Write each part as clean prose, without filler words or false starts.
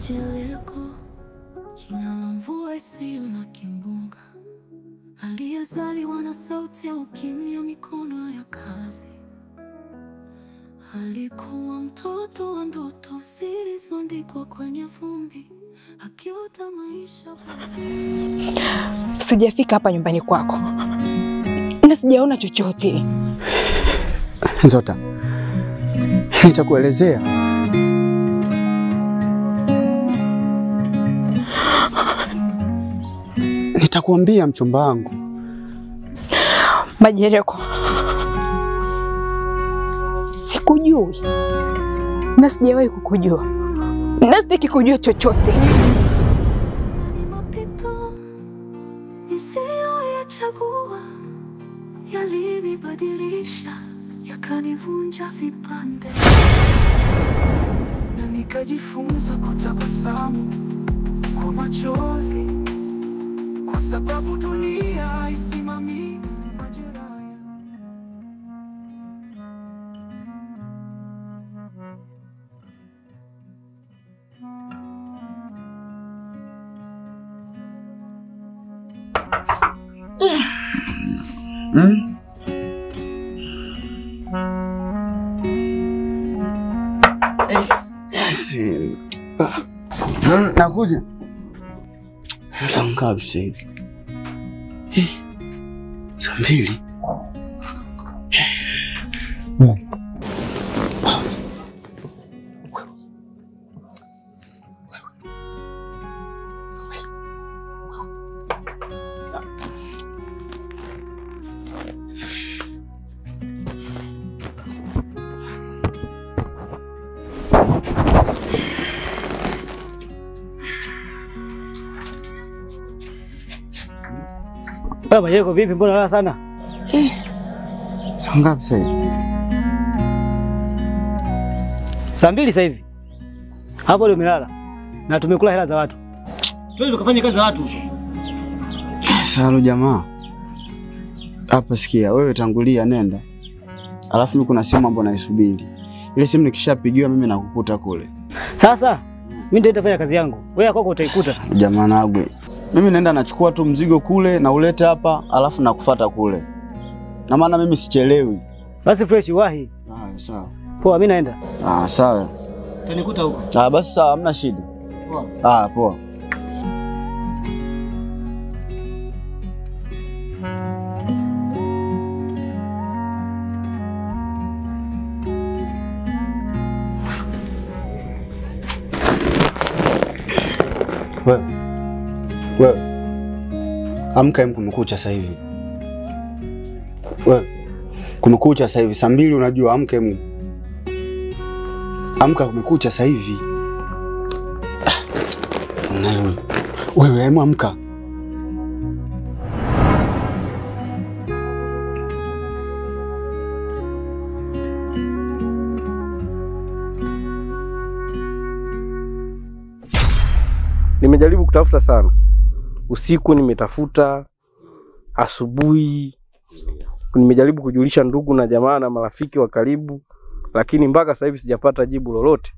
Tetemeko, jina la mvua isiyo na kimbunga, aliyezaliwa na sauti ya ukimya, mikono ya kazi. Alikuwa mtoto wa ndoto zilizoandikwa kwenye vumbi, akiota maisha. Sijafika hapa nyumbani kwako na sijaona chochote. Nzota, nitakuelezea. Nitakuambia mchumba wangu. Majereko, sikujui na sijawahi kukujua na sitaki kujua chochote. Ni mapito nisiyoyachagua, yalinibadilisha, yakanivunja vipande, na nikajifunza kutabasamu kwa machozi, kwa sababu dunia haisimami majeraha. Yes. Nakuja. Saa ngapi sasa hivi? Saa 2. Baba yako vipi, mbona lala sana? Saa ngapi sasa hivi? Saa 2 sasa hivi. Hapo ndio umelala. Na tumekula hela za watu. Twende tukafanye kazi za watu. Sasa jamaa. Hapa sikia, wewe tangulia nenda. Alafu mimi kuna simu ambayo naisubiri. Ile simu nikishapigiwa mimi nakukuta kule. Sasa mimi nitaenda fanya kazi yangu. Wewe kwako utaikuta. Jamaa nagwe. Mimi naenda nachukua tu mzigo kule na ulete hapa, alafu nakufuata kule. Na maana mimi sichelewi. Basi fresh wahi. Sawa. Poa, mimi naenda. Sawa. Utanikuta huko. Basi sawa, hamna shida. Poa. Poa. Wewe. Amka, kumekucha sasa hivi. Wewe. Kumekucha sasa hivi saa 2, unajua amka Amka, kumekucha sasa hivi. Wewe amka. Nimejaribu kutafuta sana. Usiku nimetafuta, asubuhi nimejaribu kujulisha ndugu na jamaa na marafiki wa karibu, lakini mpaka sasa hivi sijapata jibu lolote.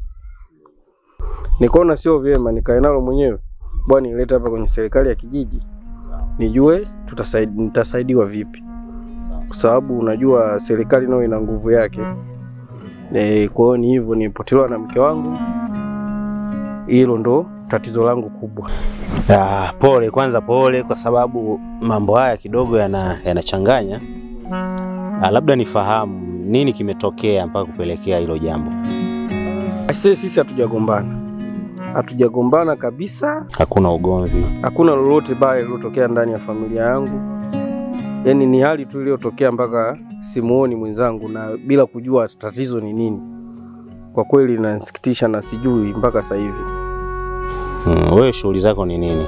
Nikaona sio vyema nikae nalo mwenyewe. Bwana nileta hapa kwenye serikali ya kijiji. Nijue nitasaidiwa vipi. Kwa sababu unajua serikali nayo ina nguvu yake. Kwa hiyo ni hivyo, nilipotelewa na mke wangu. Hilo ndo tatizo langu kubwa. Pole kwanza, pole kwa sababu mambo haya kidogo yanachanganya. Labda nifahamu nini kimetokea mpaka kupelekea hilo jambo. Sisi hatujagombana. Hatujagombana kabisa. Hakuna ugomvi. Hakuna lolote baya lilotokea ndani ya familia yangu. Yaani ni hali tu iliyotokea mpaka simuoni mwenzangu na bila kujua tatizo ni nini. Kwa kweli inanisikitisha na sijui mpaka sasa hivi. Wewe shughuli zako ni nini?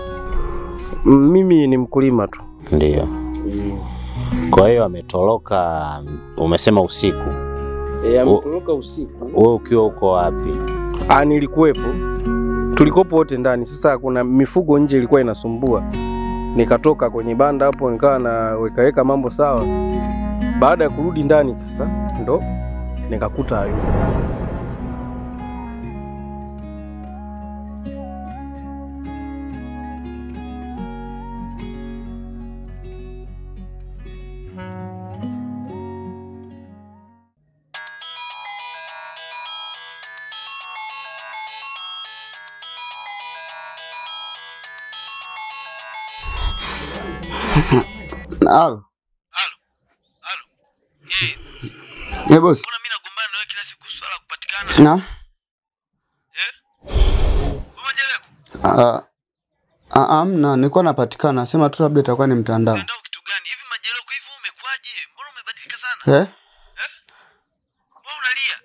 Mimi ni mkulima tu. Ndio. Kwa hiyo ametoroka, umesema usiku. Ametoroka usiku. Wewe ukiwa uko wapi? Nilikuwepo. Tulikopo wote ndani. Sasa kuna mifugo nje ilikuwa inasumbua. Nikatoka kwenye banda hapo nikawa naweka mambo sawa. Baada ya kurudi ndani sasa ndo nikakuta hayo. Halo. Boss. Mbona mimi nagombana na wewe kila siku swala kupatikana? Na? Amna, nilikuwa napatikana. Sema tu labda itakuwa ni mtandao. Mtandao kitu gani? Hivi Majeleko hivi umekwaje? Mbona umebadilika sana? Wewe unalia?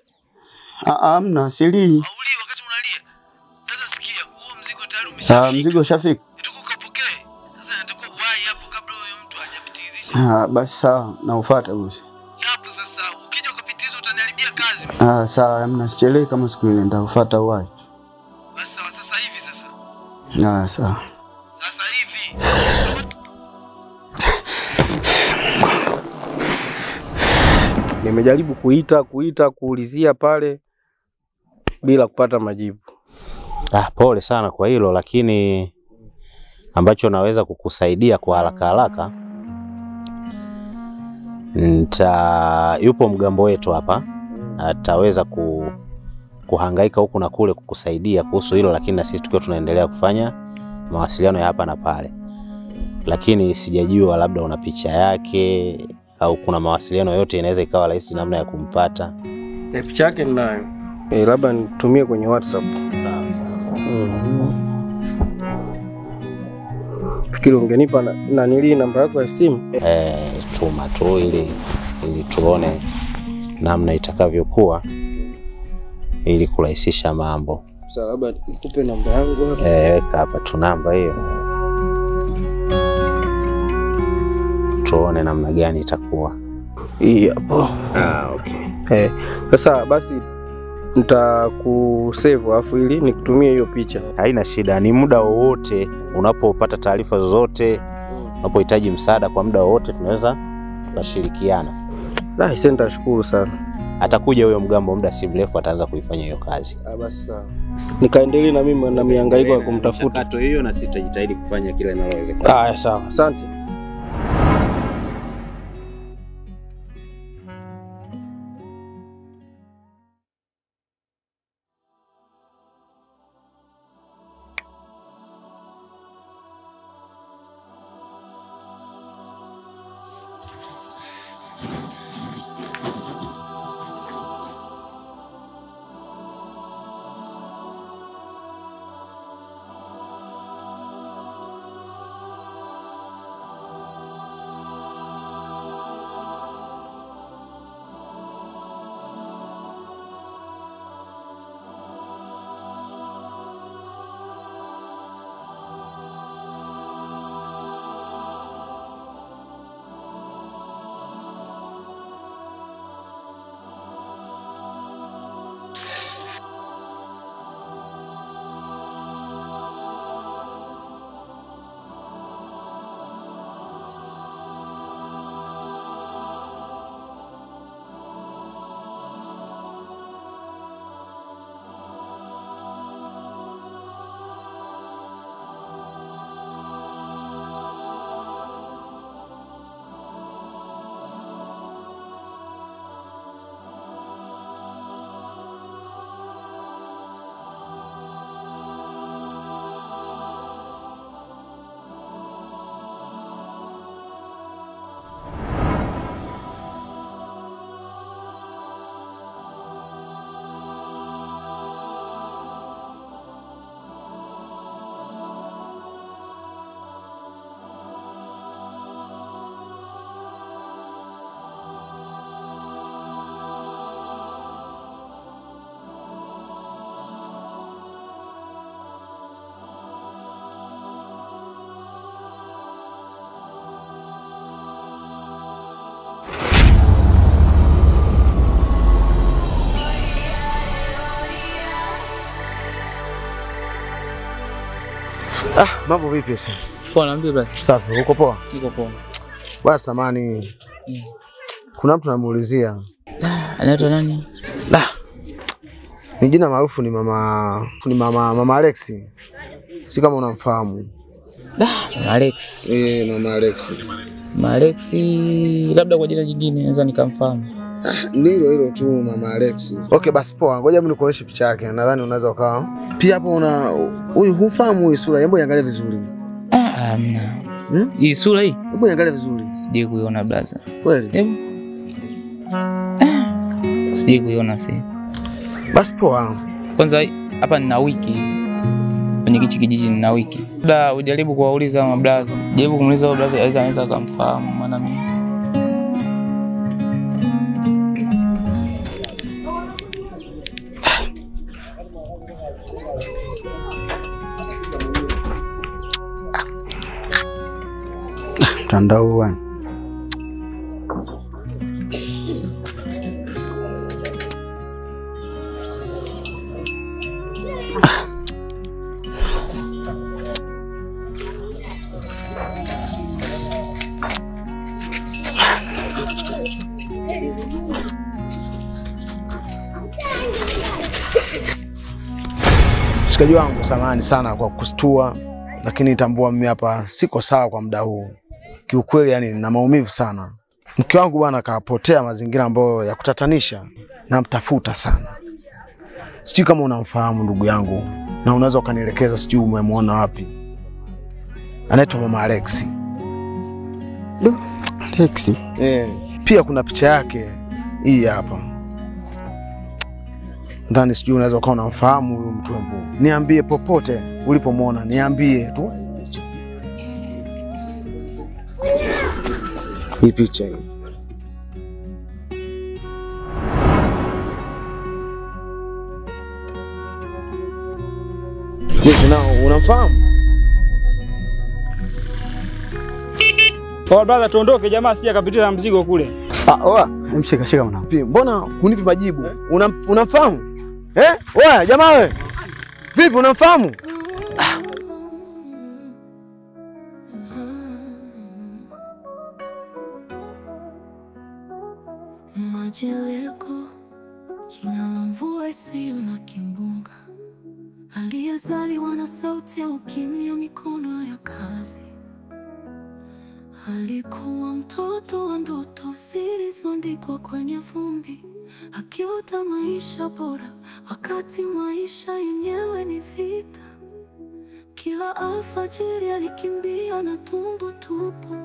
Amna, silii. Hauli wakati unalia. Sasa sikia, huo mzigo tayari umeshafika. Mzigo ushafika. Tukukapokee. Sasa natakuwa uwai hapo kabla huyo mtu hajapitiliza. Basi sawa, naufuata bosi. Hapo sasa ukija ukapitiza utaniharibia kazi. Sawa, amna, sichelewi kama siku ile, nitafuata uwai. Basi sawa, sasa hivi sasa. Sawa. Sasa hivi. Nimejaribu kuulizia pale bila kupata majibu. Pole sana kwa hilo, lakini ambacho naweza kukusaidia kwa haraka yupo mgambo wetu hapa, ataweza kuhangaika huku na kule kukusaidia kuhusu hilo, lakini na sisi tukiwa tunaendelea kufanya mawasiliano ya hapa na pale. Lakini sijajua labda una picha yake au kuna mawasiliano yote inaweza ikawa rahisi namna ya kumpata. Picha yake ninayo. Labda nitumie kwenye WhatsApp. Sawa. Fikiri ungenipa nili namba yako ya simu? Tuma tu ili tuone namna itakavyokuwa ili kurahisisha mambo. Sasa labda nikupe namba yangu hapa. Weka hapa tu namba hiyo. Tuone namna gani itakuwa. Hii hapo. Okay. Sasa basi nitakusave afu ili nikutumie hiyo picha. Haina shida, ni muda wowote unapopata taarifa zozote, unapohitaji msaada kwa muda wowote tunaweza tukashirikiana. Nitashukuru sana. Atakuja huyo mgambo muda si mrefu ataanza kuifanya hiyo kazi. Basi sawa. Nikaendelee na mimi na mihangaiko ya kumtafuta. Hato hiyo na sisi tutajitahidi kufanya kile linalowezekana. Sawa. Asante. Mambo vipi sasa? Poa, naambia basi. Safi, uko poa? Niko poa. Bwana samani. Kuna mtu anamuulizia. Anaitwa nani? Ni jina maarufu, ni mama Alex. Si kama unamfahamu. Mama Alex. Mama Alex. Mama Alex labda kwa jina jingine naweza nikamfahamu. Ni hilo tu mama Alex. Okay, basi poa. Ngoja mimi nikuoneshe picha yake. Nadhani unaweza ukawa. Pia hapo una huyu humfahamu huyu sura, hebu iangalie vizuri. Hamna. Hii sura hii? Hebu niangalie vizuri. Sije kuiona blaza. Kweli? Hebu. Sije kuiona sasa. Basi poa. Kwanza hapa nina wiki. Kwenye kichi kijiji nina wiki. Labda ujaribu kuwauliza mablaza. Jaribu kumuuliza blaza anaweza kumfahamu maana mimi. Mtandao wani. Mshikaji wangu, samahani sana kwa kustua, lakini tambua mimi hapa siko sawa kwa muda huu. Kiukweli yani nina maumivu sana. Mke wangu bwana kapotea mazingira ambayo ya kutatanisha, na mtafuta sana. Sijui kama unamfahamu ndugu yangu na unaweza ukanielekeza, sijui umemwona wapi. Anaitwa Mama Alex. Alex? Pia kuna picha yake hii hapa. Ndani sijui unaweza ukawa unamfahamu huyu mtu wangu. Niambie popote ulipomwona, niambie tu. Hii picha hii. Wewe unamfahamu? Kwa brother tuondoke, jamaa sija kapitiza mzigo kule. Oa, mshika mwana. Mbona hunipi majibu? Unamfahamu? Oa, jamaa wewe. Vipi unamfahamu? Majeleko, jina la mvua isiyo na kimbunga, aliyezaliwa na sauti ya ukimya, mikono ya kazi. Alikuwa mtoto wa ndoto zilizoandikwa kwenye vumbi, akiota maisha bora wakati maisha yenyewe ni vita. Kila alfajiri alikimbia na tumbo tupu,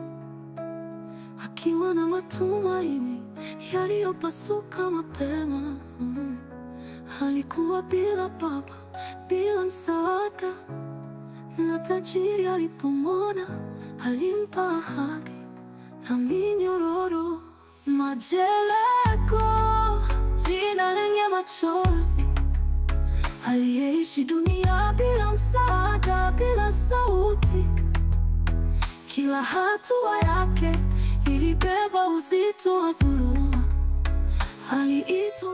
akiwa na matumaini yaliyopasuka mapema. Alikuwa bila baba, bila msaada, na tajiri alipomwona alimpa ahadi na minyororo. Majeleko, jina lenye machozi, aliyeishi dunia bila msaada, bila sauti. Kila hatua yake ilibeba uzito wa dhuluma. Aliitwa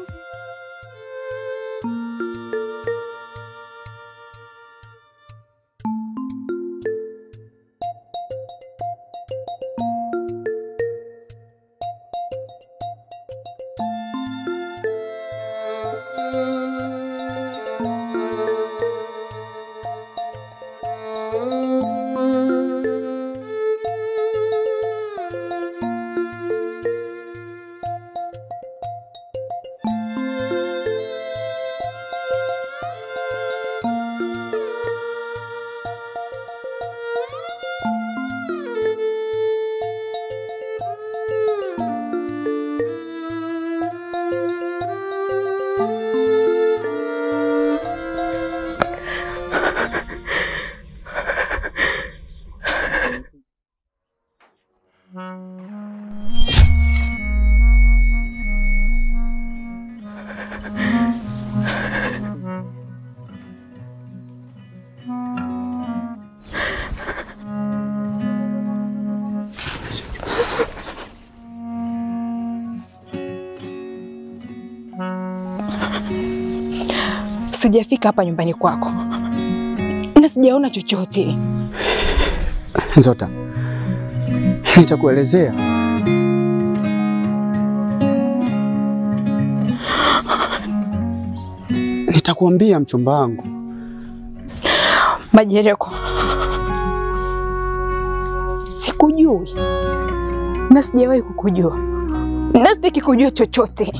Sijafika hapa nyumbani kwako na sijaona chochote. Nzota, nitakuelezea. Nitakuambia mchumba wangu. Majeleko, sikujui na sijawahi kukujua na sitaki kujua chochote.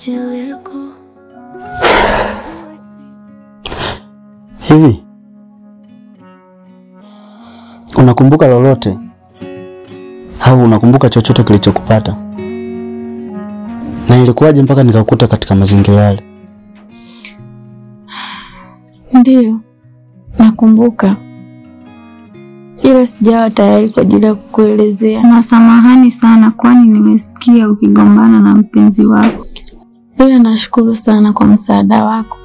Jeleko. Hivi unakumbuka lolote au unakumbuka chochote kilichokupata? Na ilikuwaje mpaka nikakuta katika mazingira yale? Ndiyo, nakumbuka. Ila sijawa tayari kwa ajili ya kukuelezea. Na samahani sana kwani nimesikia ukigombana na mpenzi wako. Ila nashukuru sana kwa msaada wako.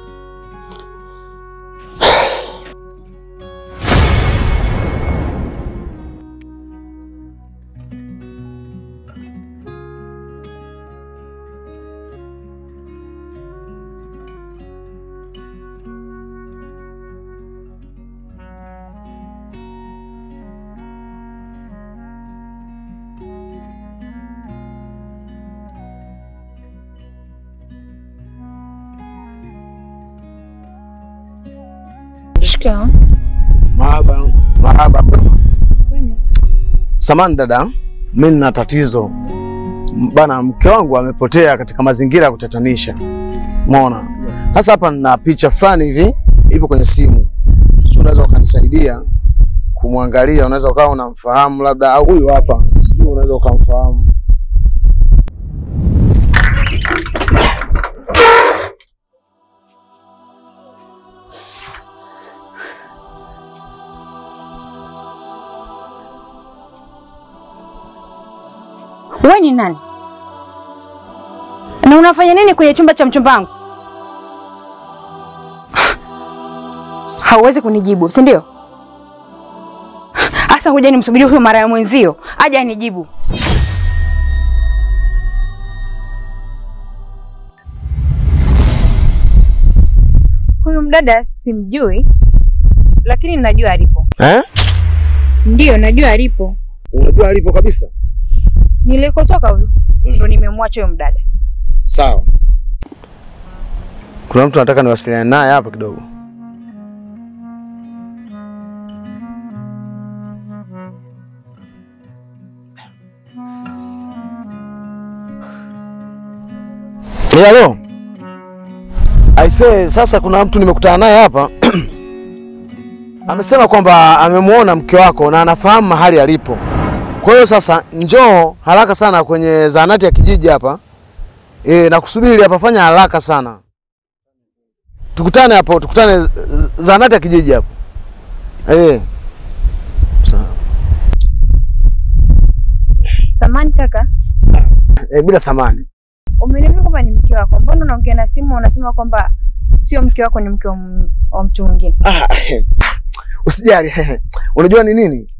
Shika. Marhaba. Samahani dada, mimi nina tatizo. Bana, mke wangu amepotea katika mazingira ya kutatanisha. Umeona? Sasa hapa nina picha fulani hivi ipo kwenye simu. Unaweza ukanisaidia kumwangalia, unaweza ukawa unamfahamu labda, au huyu hapa. Sijui unaweza ukamfahamu. Wewe ni nani? Na unafanya nini kwenye chumba cha mchumba wangu? Hauwezi kunijibu, si ndio? Asa ngoja nimsubiri huyo mara ya mwenzio aje anijibu. Huyu mdada simjui, lakini najua alipo. Ndio, najua alipo. Unajua alipo kabisa? Nilikotoka huyu ndio nimemwacha huyo mdada. Sawa. Kuna mtu anataka niwasiliane naye hapa kidogo. Hello. Aisee, sasa kuna mtu nimekutana naye hapa. Amesema kwamba amemuona mke wako na anafahamu mahali alipo. Kwa hiyo sasa njoo haraka sana kwenye zahanati ya kijiji hapa. Na kusubiri hapa, fanya haraka sana. Tukutane hapo, tukutane zahanati ya kijiji hapo. Samani kaka. Bila samani. Umeniambia kwamba ni mke wako. Mbona unaongea na simu unasema kwamba sio mke wako, ni mke wa mtu mwingine? Usijali. Unajua ni nini?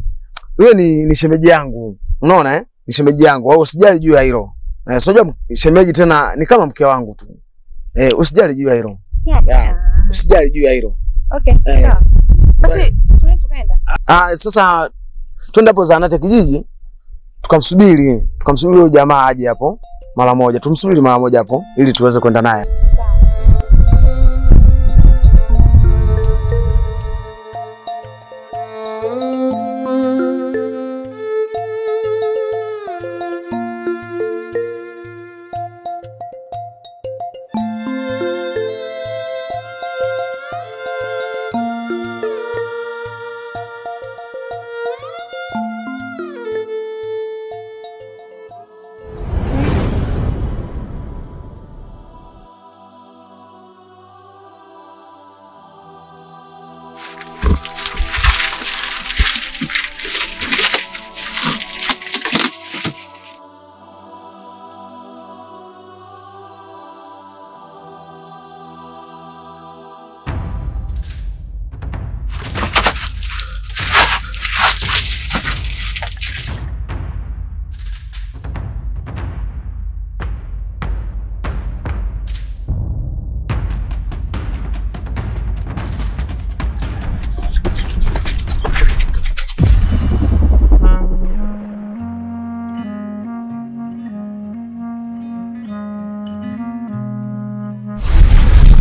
Yule ni shemeji yangu. Unaona Ni shemeji yangu. Au usijali juu ya hilo. Sio shemeji tena, ni kama mke wangu tu. Usijali juu ya hilo. Usijali juu ya hilo. Okay, sawa. Basi tuende tukaenda. Sasa twende hapo zahanati ya kijiji. Tukamsubiri huyo jamaa aje hapo mara moja. Tumsubiri mara moja hapo ili tuweze kwenda naye.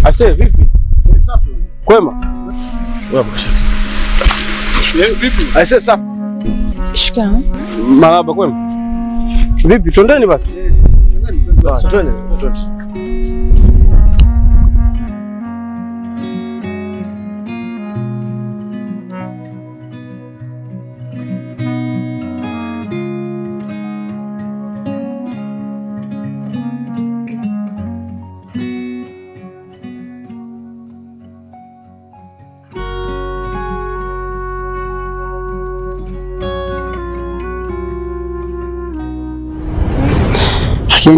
Ase vipi? Safi. Kwema? Wewe mkashafi. Vipi? Ase safi. Shikamoo. Marhaba, kwema? Vipi? Twendeni basi. Twende. Lakini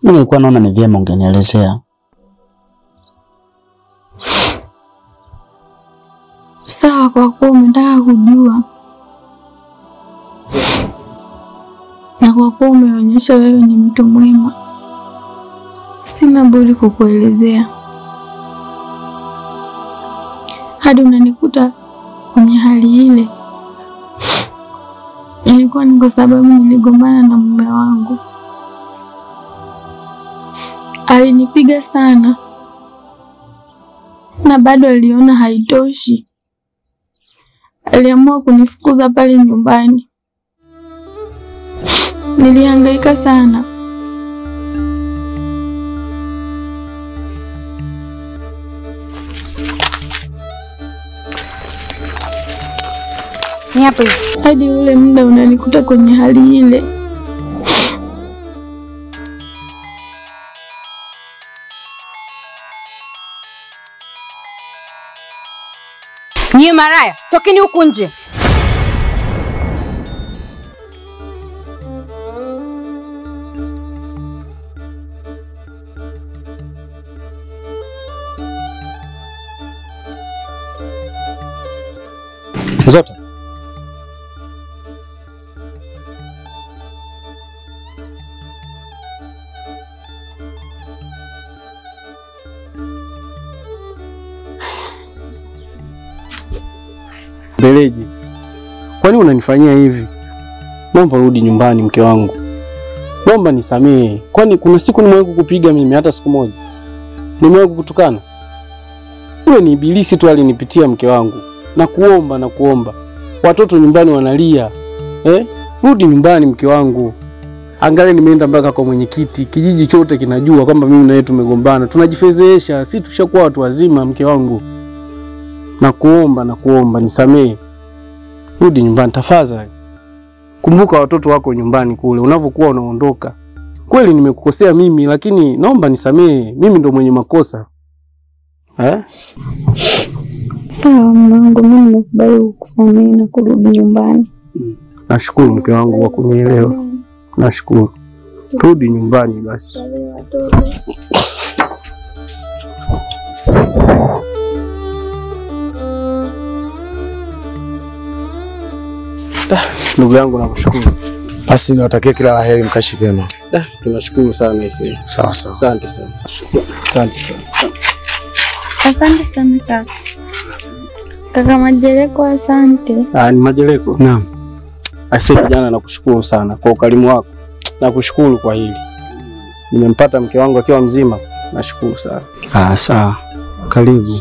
mimi nilikuwa naona ni vyema ungenielezea. Sawa, kwa kuwa umetaka kujua na kwa kuwa umeonyesha wewe ni mtu mwema, sina budi kukuelezea. Hadi unanikuta kwenye hali ile, ilikuwa ni kwa sababu niligombana na mume wangu. Alinipiga sana na bado aliona haitoshi. Aliamua kunifukuza pale nyumbani. Nilihangaika sana. Ni hapo hivi. Hadi ule muda unanikuta kwenye hali ile. Nyie maraya, tokeni huku nje. Zote. Beleji, kwani unanifanyia hivi? Naomba rudi nyumbani mke wangu. Naomba nisamehe. Kwani kuna siku nimewahi kukupiga mimi hata siku moja? Nimewahi kukutukana? Ule ni ibilisi tu alinipitia mke wangu. Na kuomba. Watoto nyumbani wanalia. Rudi nyumbani mke wangu. Angalia nimeenda mpaka kwa mwenyekiti. Kijiji chote kinajua kwamba mimi na yeye tumegombana. Tunajifezeesha, si tushakuwa watu wazima mke wangu. Na kuomba nisamehe. Rudi nyumbani tafadhali. Kumbuka watoto wako nyumbani kule unavyokuwa unaondoka. Kweli nimekukosea mimi, lakini naomba nisamehe. Mimi ndo mwenye makosa. Sawa mwanangu, mimi nimekubali kukusamehe na kurudi nyumbani. Nashukuru mke wangu kwa kunielewa. Nashukuru. Rudi nyumbani basi. Ndugu yangu nakushukuru. Basi niwatakie kila laheri, mkashi vyema. Tunashukuru sana isi. Sawa. Asante sana. Asante sana kaka. Kaka Majeleko, asante. Ni Majeleko. Naam. Asante kijana, nakushukuru sana kwa ukarimu wako. Nakushukuru kwa hili. Nimempata mke wangu akiwa mzima. Nashukuru sana. Sawa. Karibu.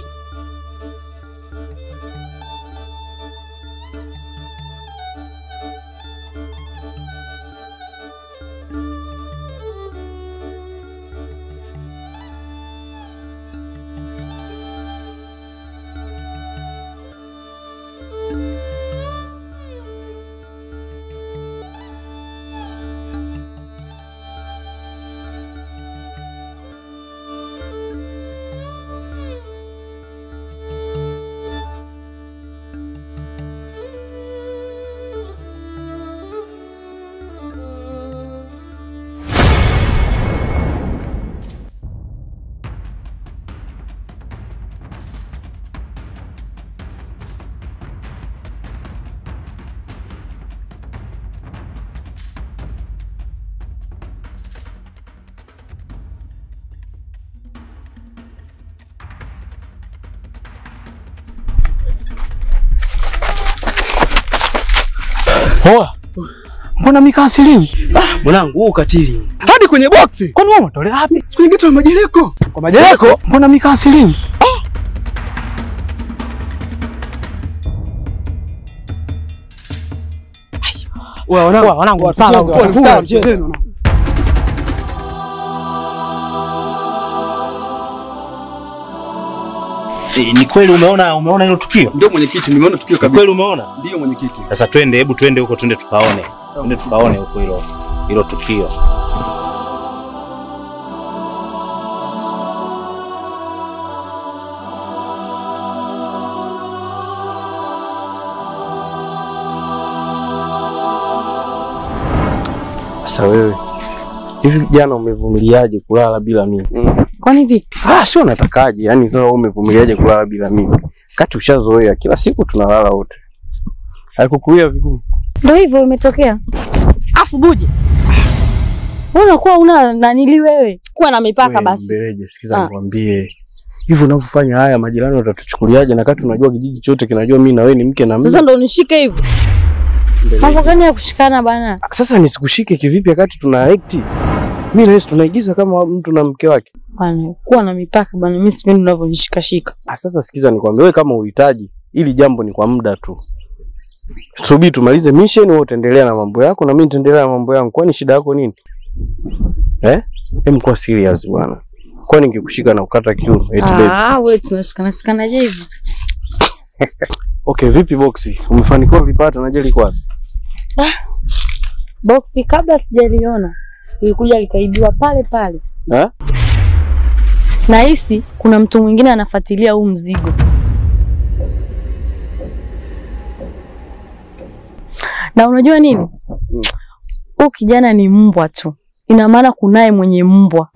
Hoa. Mbona mikasiliwi? Mwanangu, huu ukatili. Hadi kwenye boksi. Kwani wewe unatolea wapi? Siku nyingine tuna Majeleko. Kwa Majeleko? Mbona mikasiliwi? Wanangu sawa. Ni kweli umeona hilo tukio? Ndio mwenyekiti, nimeona tukio kabisa. Kweli umeona? Ndio mwenyekiti. Sasa twende huko tukaone. Twende tukaone huko hilo tukio. Sasa wewe hivi jana umevumiliaje kulala bila mimi? Kwani vipi? Sio natakaje? Yaani sasa umevumiliaje kulala bila mimi? Kati ushazoea kila siku tunalala wote. Haikukuia vigumu? Ndio hivyo imetokea. Afu Buje. Wewe unakuwa una nanili wewe. Kuwa na mipaka basi. Mbereje, sikiza nikwambie. Hivi unavyofanya haya majirani watatuchukuliaje na kati unajua kijiji chote kinajua mimi na wewe ni mke na mume. Sasa ndio unishike hivyo. Mambo gani ya kushikana bana? Sasa nisikushike kivipi wakati tuna act? Mimi na wewe tunaigiza kama mtu na mke wake. Bana, kuwa na mipaka bana. Mimi sipendi unavyonishika shika. Sasa sikiza nikwambie, wewe kama uhitaji ili jambo ni kwa muda tu. Subiri tumalize mission, wewe utaendelea na mambo yako na mimi nitaendelea na mambo yangu. Kwani shida yako nini? Hem kwa serious bwana. Kwani nikikushika na ukata kiuno eti baby? Wewe tunashikana je hivi? Okay, vipi boxi? Umefanikiwa kulipata na je liko wapi? Boxi kabla sijaliona ilikuja likaibiwa pale pale. Nahisi kuna mtu mwingine anafuatilia huu mzigo. Na unajua nini? Huyu kijana ni mbwa tu. Ina maana kunaye mwenye mbwa.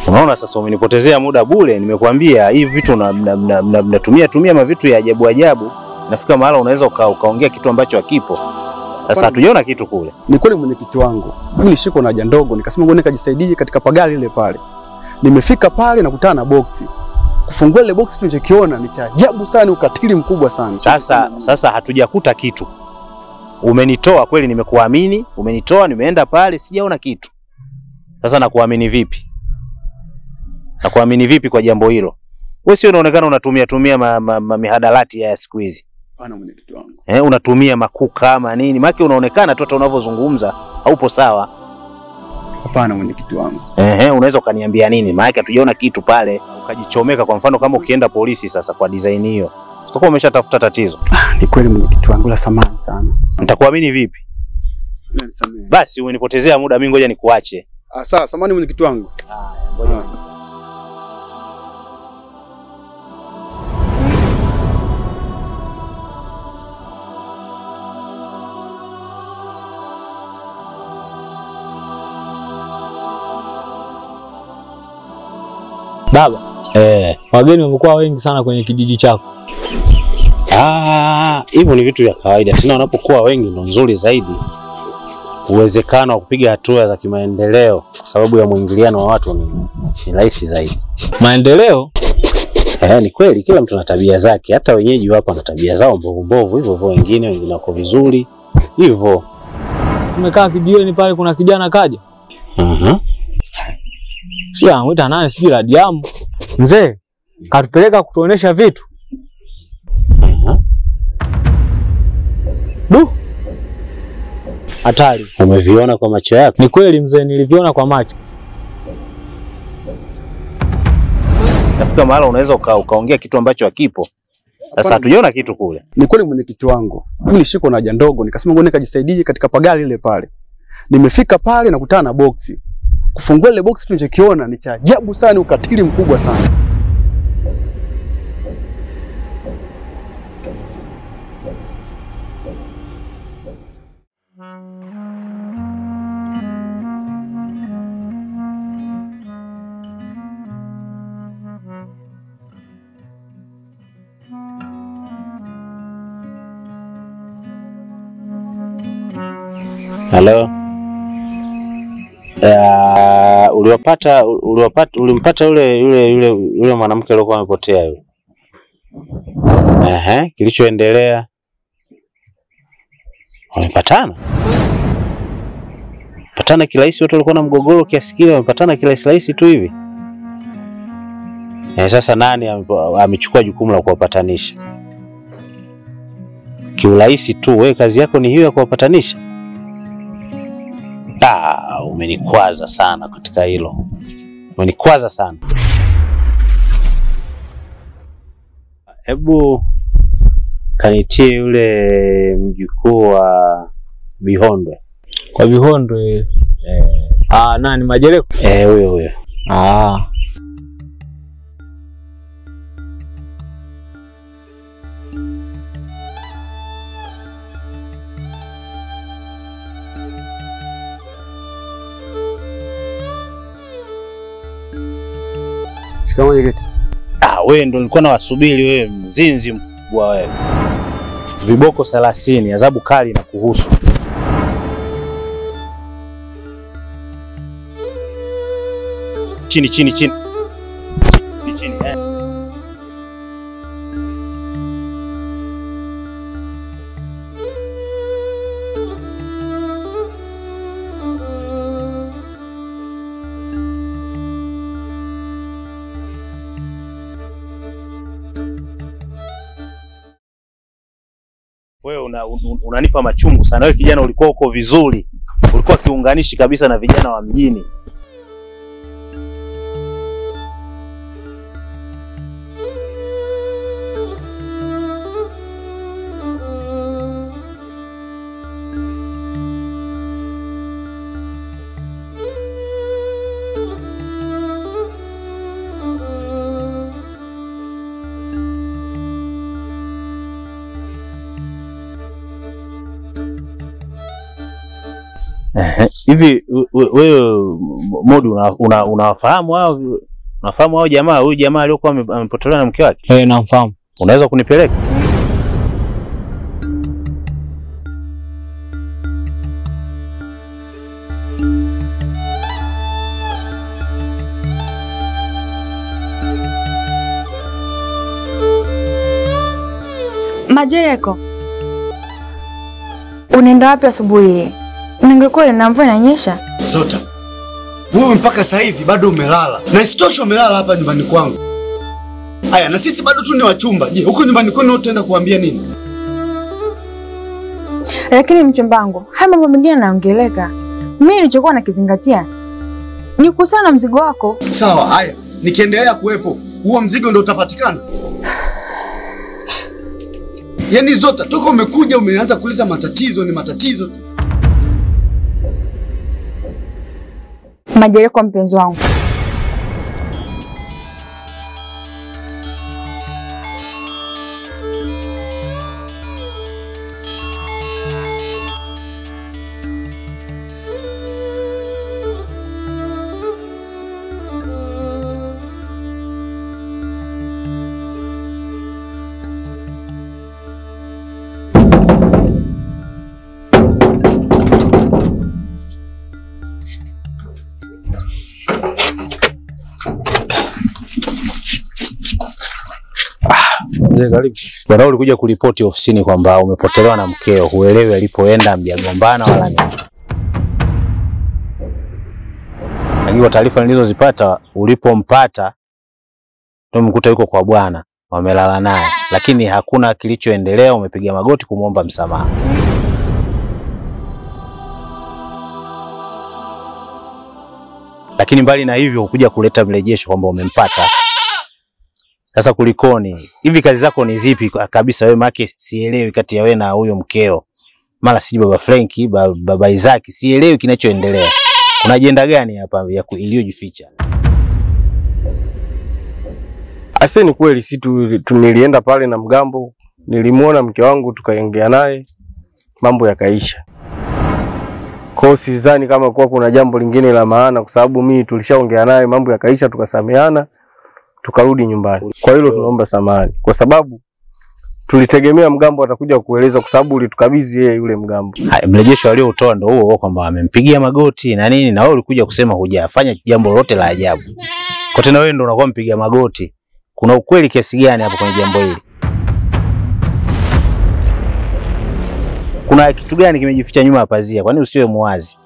Unaona sasa umenipotezea muda bure. Nimekuambia hivi vitu mnatumia mavitu ya ajabu ajabu. Nafika mahali unaweza ukaongea kitu ambacho hakipo. Sasa hatujaona kitu kule. Ni kweli mwenyekiti wangu. Mimi nishiko na haja ndogo, nikasema ngoja nikajisaidie katika pagari ile pale. Nimefika pale na kutana na boksi. Kufungua ile boksi tunachokiona ni cha ajabu sana, ukatili mkubwa sana. Sasa hatujakuta kitu. Umenitoa kweli, nimekuamini, umenitoa, nimeenda pale sijaona kitu. Sasa nakuamini vipi? Nakuamini vipi kwa jambo hilo? Wewe sio unaonekana unatumia mihadarati ya siku hizi. Hapana mwenyekiti wangu. Unatumia makuka ama nini? Maana unaonekana tu hata unavyozungumza haupo sawa. Hapana mwenyekiti wangu. Unaweza ukaniambia nini? Maana hatujaona kitu pale. Ukajichomeka kwa mfano kama ukienda polisi sasa kwa design hiyo. Utakuwa umeshatafuta tatizo. Ni kweli mwenyekiti wangu, la samahani sana. Nitakuamini vipi? Nisamehe. Basi umenipotezea muda, mimi ngoja nikuache. Sawa, samahani mwenyekiti wangu. Ngoja. Baba, wageni wamekuwa wengi sana kwenye kijiji chako. Hivyo ni vitu vya kawaida. Tena wanapokuwa wengi ndo nzuri zaidi. Uwezekano wa kupiga hatua za kimaendeleo kwa sababu ya mwingiliano wa watu ni rahisi zaidi. Maendeleo? Ni kweli kila mtu ana tabia zake. Hata wenyeji wako wana tabia zao mbovu hivyo wengine wako vizuri. Hivyo. Tumekaa kijiweni pale kuna kijana kaja. Si anamuita nani sijui Radiamu. Mzee, katupeleka kutuonesha vitu. Hatari. Umeviona kwa macho yako? Ni kweli mzee, niliviona kwa macho. Nafika mahali unaweza ukaongea kitu ambacho hakipo. Sasa hatujaona kitu kule. Ni kweli mwenyekiti wangu. Mimi nishiko na haja ndogo, nikasema ngoja nikajisaidie katika pagari ile pale. Nimefika pale na kutana na boksi. Kufungua ile boksi tunachokiona ni cha ajabu sana, ukatili mkubwa sana. Hello. Ulimpata yule mwanamke aliyokuwa amepotea yule. Kilichoendelea? Wamepatana? Patana kirahisi, watu walikuwa na mgogoro kiasi kile, wamepatana kirahisi tu hivi. Sasa nani amechukua jukumu la kuwapatanisha? Kiurahisi tu, wewe kazi yako ni hiyo ya kuwapatanisha? Umenikwaza sana katika hilo. Umenikwaza sana. Hebu Kanitie yule mjukuu wa Bihondwe. Kwa Bihondwe. Nani Majereko? Huyo. Shikamoo mwenyekiti. Wewe ndo nilikuwa nawasubiri wewe, mzinzi mkubwa wewe. Viboko 30, adhabu kali na kuhusu. Chini. Wewe unanipa machungu sana. Wewe kijana ulikuwa uko vizuri. Ulikuwa kiunganishi kabisa na vijana wa mjini. Hivi wewe Modi unawafahamu hao? Unafahamu hao jamaa? Huyu jamaa aliyokuwa amepotelewa na mke wake? Namfahamu. Unaweza kunipeleka? Majereko, unaenda wapi asubuhi? Ningekuwa na mvua inanyesha. Zota, wewe mpaka sasa hivi bado umelala. Na isitoshe umelala hapa nyumbani kwangu. Haya, na sisi bado tu ni wachumba. Je, huko nyumbani kwenu utaenda kuambia nini? Lakini mchumba wangu, haya mambo mengine naongeleka. Mimi nilichokuwa nakizingatia ni kusana mzigo wako. Sawa, haya. Nikiendelea kuwepo, huo mzigo ndio utapatikana. Yaani Zota, toka umekuja umeanza kuleta matatizo, ni matatizo tu. Majereko mpenzi wangu, Bwana, ulikuja kuripoti ofisini kwamba umepotelewa na mkeo, huelewi alipoenda, mjagombana wala nini. Lakini kwa taarifa nilizozipata, ulipompata ndio mkuta yuko kwa bwana, wamelala naye, lakini hakuna kilichoendelea, umepiga magoti kumuomba msamaha. Lakini mbali na hivyo ukuja kuleta mrejesho kwamba umempata. Sasa kulikoni? Hivi kazi zako ni zipi kabisa wewe? Make sielewi kati ya wewe na huyo mkeo. Mara si baba Franki, baba Isaac, sielewi kinachoendelea. Kuna ajenda gani hapa iliyojificha? Ase ni kweli nilienda pale na mgambo, nilimuona mke wangu tukaongea naye, mambo yakaisha. Kwa sidhani kama kuna jambo lingine la maana, kwa sababu mimi tulishaongea naye, mambo yakaisha, tukasameana, tukarudi nyumbani. Kwa hilo tunaomba samahani, kwa sababu tulitegemea mgambo atakuja kueleza, kwa sababu ulitukabidhi yeye yule mgambo. Mrejesho aliotoa ndio huo kwamba amempigia magoti na nini, na wewe ulikuja kusema hujafanya jambo lolote la ajabu. Kwa tena wewe ndio unakuwa mpiga magoti. Kuna ukweli kiasi gani hapo kwenye jambo hili? Kuna kitu gani kimejificha nyuma ya pazia? Kwani usiwe muwazi?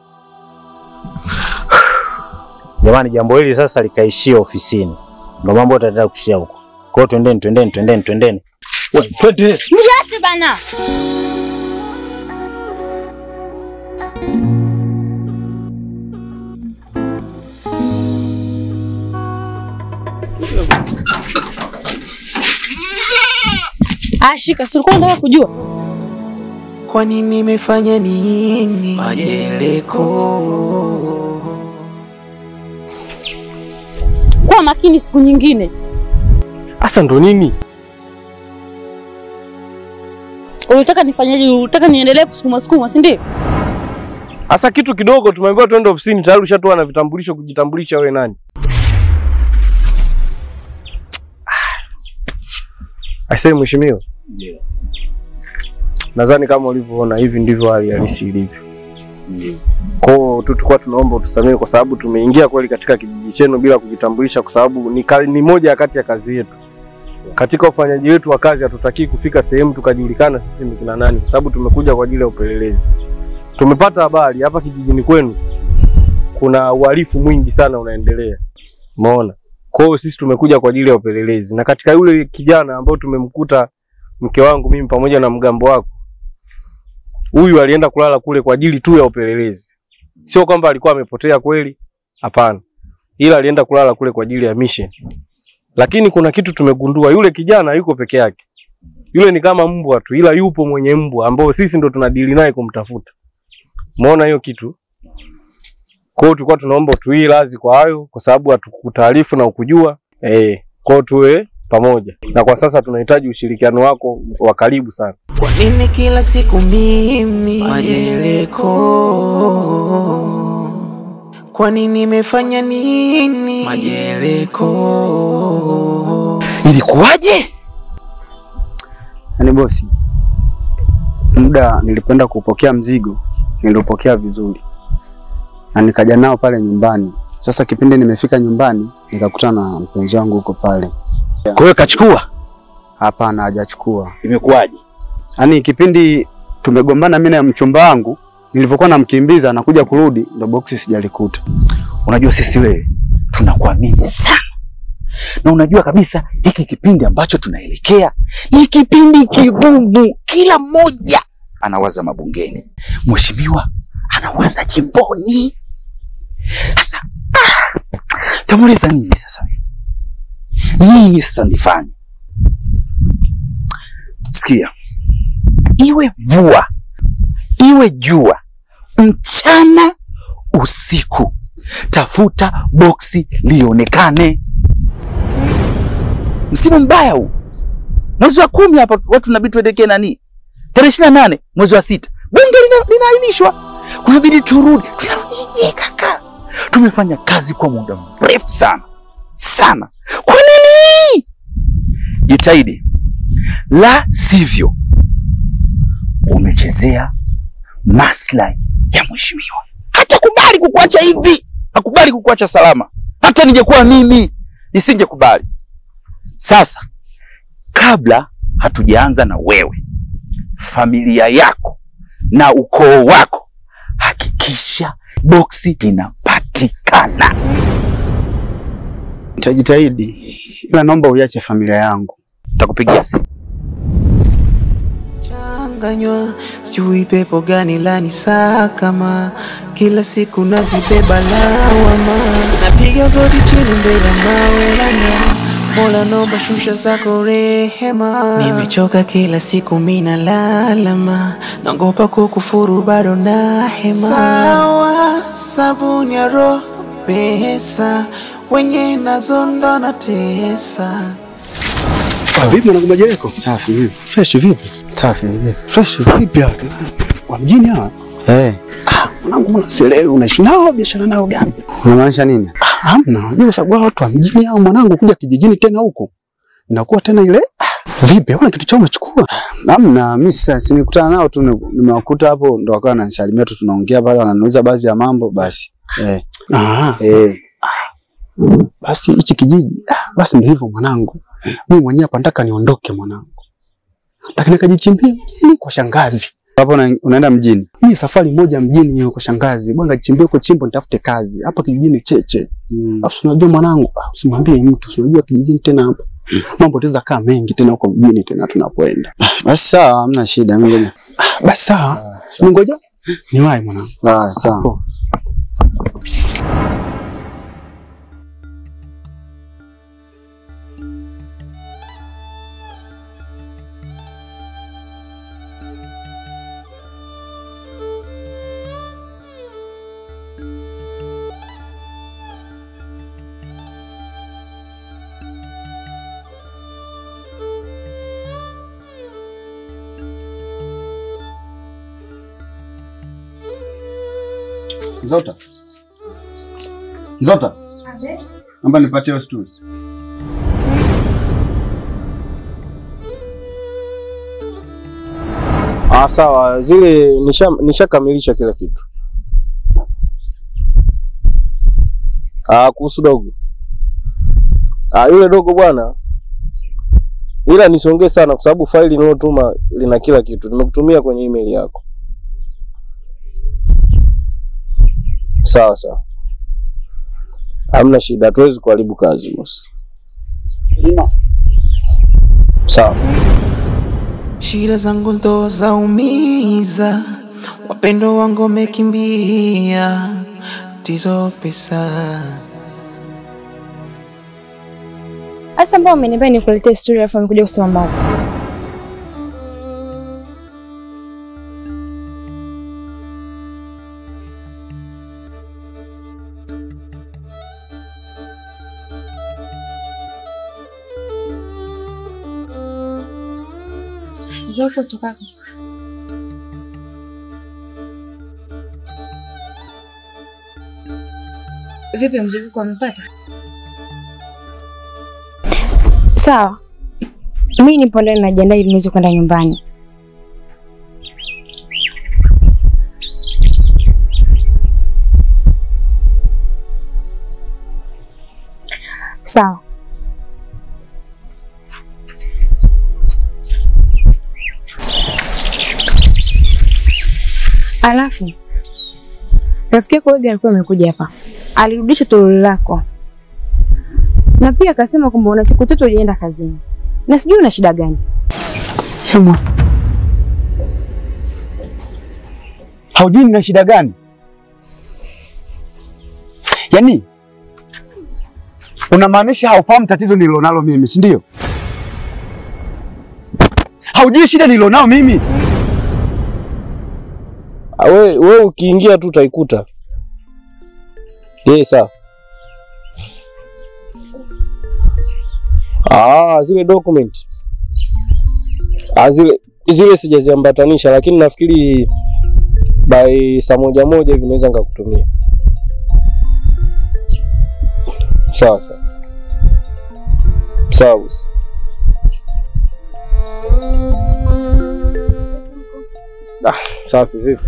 Jamani, jambo hili sasa likaishia ofisini. Ndio mambo yataendelea kushia huko. Kwa hiyo twendeni. Wewe twende. Mjate bana. Shika, si ulikuwa unataka kujua? Kwa nini nimefanya nini? Majeleko. Kuwa makini siku nyingine. Asa ndo nini? Unataka nifanyaje? Unataka niendelee kusukuma, si ndio? Asa kitu kidogo tumeambiwa twende ofisini, tayari ushatoa na vitambulisho kujitambulisha wewe nani? Aisee mheshimiwa. Ndio. Nadhani kama ulivyoona hivi ndivyo hali halisi ilivyo. Ndio. Kwa hiyo tulikuwa tunaomba utusamehe kwa sababu tumeingia kweli katika kijiji chenu bila kujitambulisha, kwa sababu ni moja kati ya kazi yetu. Katika ufanyaji wetu wa kazi hatutaki kufika sehemu tukajulikana sisi ni kina nani, kwa sababu tumekuja kwa ajili ya upelelezi. Tumepata habari hapa kijijini kwenu kuna uhalifu mwingi sana unaendelea. Umeona? Kwa hiyo sisi tumekuja kwa ajili ya upelelezi. Na katika yule kijana ambao tumemkuta mke wangu mimi pamoja na mgambo wako, huyu alienda kulala kule kwa ajili tu ya upelelezi. Sio kwamba alikuwa amepotea kweli, hapana. Ila alienda kulala kule kwa ajili ya mission. Lakini kuna kitu tumegundua, yule kijana yuko peke yake. Yule ni kama mbwa tu, ila yupo mwenye mbwa ambao sisi ndo tunadili naye kumtafuta. Umeona hiyo kitu? Kwa hiyo tulikuwa tunaomba tuwe radhi kwa hayo kwa sababu hatukutaarifu na ukujua. Kwa hiyo tuwe pamoja. Na kwa sasa tunahitaji ushirikiano wako wa karibu sana. Kwa nini kila siku mimi majeleko? Kwa nini nimefanya nini? Majeleko. Ilikuwaje? Yaani bosi, muda nilipenda kupokea mzigo, nilipokea vizuri. Na nikaja nao pale nyumbani. Sasa kipindi nimefika nyumbani, nikakutana na mpenzi wangu huko pale. Kwa hiyo kachukua? Hapana, hajachukua. Imekuwaje? Yaani kipindi tumegombana mimi na mchumba wangu, nilivyokuwa namkimbiza anakuja kurudi, ndo boksi sijalikuta. Unajua sisi wewe tunakuamini sana. Na unajua kabisa hiki kipindi ambacho tunaelekea ni kipindi kigumu. Kila mmoja anawaza mabungeni. Mheshimiwa anawaza jimboni. Sasa tamuliza nini sasa? Nini sasa nifanye? Sikia. Iwe mvua, iwe jua, mchana, usiku, tafuta boksi lionekane. Msimu mbaya huu. Mwezi wa 10 hapa watu tunabidi tuelekee nani? Tarehe 28 mwezi wa 6. Bunge linaainishwa. Kunabidi turudi. Tunarudije kaka? Tumefanya kazi kwa muda mrefu sana. Sana. Kwa nini? Jitahidi. La sivyo umechezea maslahi ya mheshimiwa. Hatakubali kukuacha hivi. Hakubali kukuacha salama. Hata ningekuwa mimi nisingekubali. Sasa kabla hatujaanza na wewe, familia yako na ukoo wako, hakikisha boksi linapatikana. Nitajitahidi, ila naomba uiache familia yangu. Nitakupigia simu. Changanywa, sijui pepo gani lani sakama, kila siku nazibeba lawama, napiga goti chini mbele mawe lana, Mola naomba shusha zako rehema. Nimechoka kila siku mina lalama, naogopa kukufuru bado na hema. Sawa, sabuni ya roho pesa, wenye nazo ndo na tesa. Vipi mwanangu Majeleko? Safi vipi? Fresh vipi? Safi vipi? Fresh vipi hapa? Kwa mjini hapa? Mwanangu mbona sielewi unaishi nao biashara nao gani? Unamaanisha nini? Hamna, unajua sababu watu wa mjini hao mwanangu kuja kijijini tena huko. Inakuwa tena ile vipi? Una kitu chao umechukua? Hamna, mimi sasa sinikutana nao tu, nimewakuta hapo ndo wakawa wananisalimia tu, tunaongea pale, wananiuliza baadhi ya mambo basi. Basi hichi kijiji basi ndio hivyo mwanangu. Mimi mwenyewe hapa nataka niondoke mwanangu. Nataka nikajichimbie mjini kwa shangazi. Hapo unaenda mjini? Hii safari moja mjini hiyo kwa shangazi. Bwana jichimbie huko chimbo nitafute kazi. Hapa kijijini cheche. Alafu unajua mwanangu, usimwambie mtu, unajua kijijini tena hapo. Mambo yataweza kaa mengi tena huko mjini tena tunapoenda. Basi sawa, hamna shida, mimi ngoja. Basi sawa. Ngoja. Niwahi mwanangu. Sawa. Nzota. Nzota. Naomba nipatie stuli. Sawa, zile nishakamilisha kila kitu. Kuhusu dogo. Yule dogo bwana, ila nisongee sana kwa sababu faili nilotuma lina kila kitu. Nimekutumia kwenye email yako. Sawa sawa. Hamna shida, tuwezi kuharibu kazi boss. Sawa. Shida zangu ndo zaumiza, wapendo wangu wamekimbia, tizo pesa. Asa mbona umeniambia nikuletee story alafu umekuja kusema mambo? Zoko tukako. Vipi mzigo kwa umepata? Sawa. Mimi nipo ndani najiandaa ili niweze kwenda nyumbani. Sawa. Alafu rafiki yako wewe alikuwa amekuja hapa. Alirudisha toroli lako. Na pia akasema kwamba una siku 3 ulienda kazini. Na sijui una shida gani. Hema. Haujui nina shida gani? Yaani unamaanisha haufahamu tatizo nililonalo mimi, si ndio? Haujui shida nililonao mimi? Wewe ukiingia tu utaikuta. Sawa. Zile document. Zile sijaziambatanisha, lakini nafikiri by saa moja hivi naweza ngakutumia. Sawa sawa. Sawa. Safi vipi?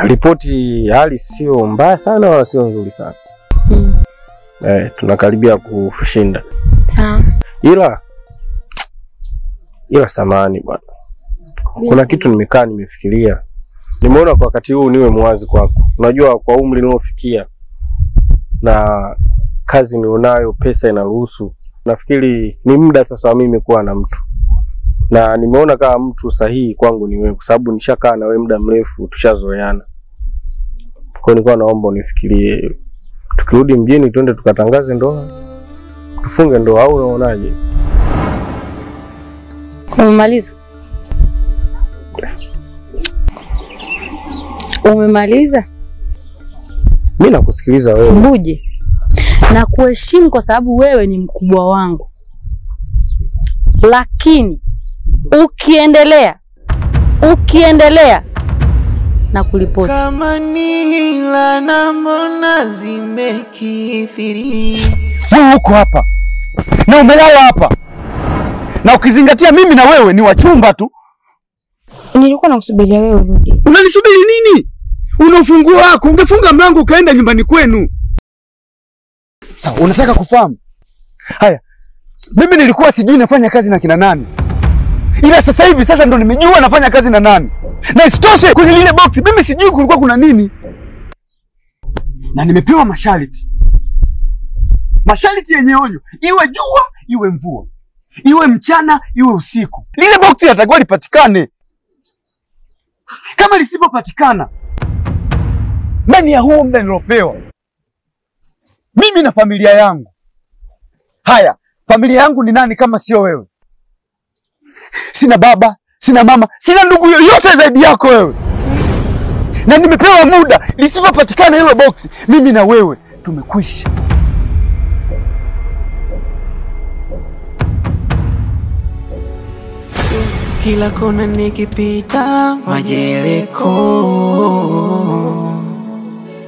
Ripoti hali sio mbaya sana wala sio nzuri sana. Tunakaribia kushinda. Sawa. Ila samahani bwana. Kuna kitu nimekaa nimefikiria. Nimeona kwa wakati huu niwe mwazi kwako. Unajua kwa umri niliofikia na kazi nilionayo, pesa inaruhusu. Nafikiri ni muda sasa wa mimi kuwa na mtu. Na nimeona kama mtu sahihi kwangu ni wewe kwa sababu nishakaa na wewe muda mrefu, tushazoeana. Kwa hiyo nilikuwa naomba unifikirie. Tukirudi mjini twende tukatangaze ndoa. Tufunge ndoa au unaonaje? Umemaliza? Umemaliza? Mimi nakusikiliza wewe. Buje. Na kuheshimu kwa sababu wewe ni mkubwa wangu. Lakini ukiendelea na kulipoti. Kama nila na mbona zimekithiri. Wewe uko hapa na umelala hapa, na ukizingatia mimi na wewe ni wachumba tu. Nilikuwa nakusubiria wewe urudi. Unanisubiri nini? Una ufunguo wako, ungefunga mlango ukaenda nyumbani kwenu. Sawa, unataka kufahamu? Haya, mimi nilikuwa sijui nafanya kazi na kina nani. Ila sasa ndo nimejua nafanya kazi na nani. Na isitoshe kwenye lile box mimi sijui kulikuwa kuna nini. Na nimepewa masharti. Masharti yenye onyo, iwe jua, iwe mvua. Iwe mchana, iwe usiku. Lile box litakuwa lipatikane. Kama lisipopatikana, ndani ya huo muda nilopewa, mimi na familia yangu. Haya, familia yangu ni nani kama sio wewe? Sina baba, sina mama, sina ndugu yoyote zaidi yako wewe. Na nimepewa muda, lisipopatikana hilo box, mimi na wewe tumekwisha. kila kona nikipita majeleko.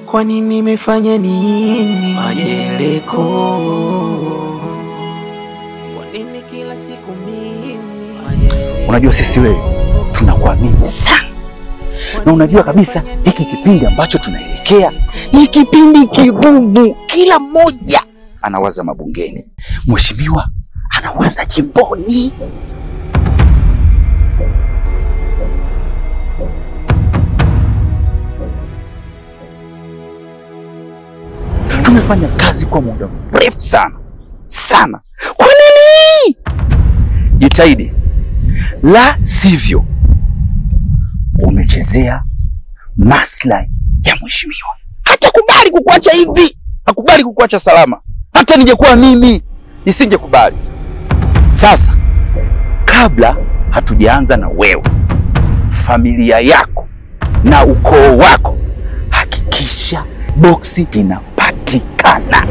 Kwani nimefanya nini majeleko? Kwa nini kila siku mimi majeleko? Unajua sisi wewe tunakuamini sana, na unajua kabisa hiki kipindi ambacho tunaelekea ni kipindi kigumu. Kila mmoja anawaza mabungeni, mheshimiwa anawaza jimboni. Tumefanya kazi kwa muda mrefu sana. Kwa nini? Jitahidi, la sivyo umechezea maslahi ya mheshimiwa. Hatakubali kukuacha hivi, hakubali kukuacha salama. Hata ningekuwa mimi nisingekubali. Sasa kabla hatujaanza na wewe, familia yako na ukoo wako, hakikisha boksi linapatikana.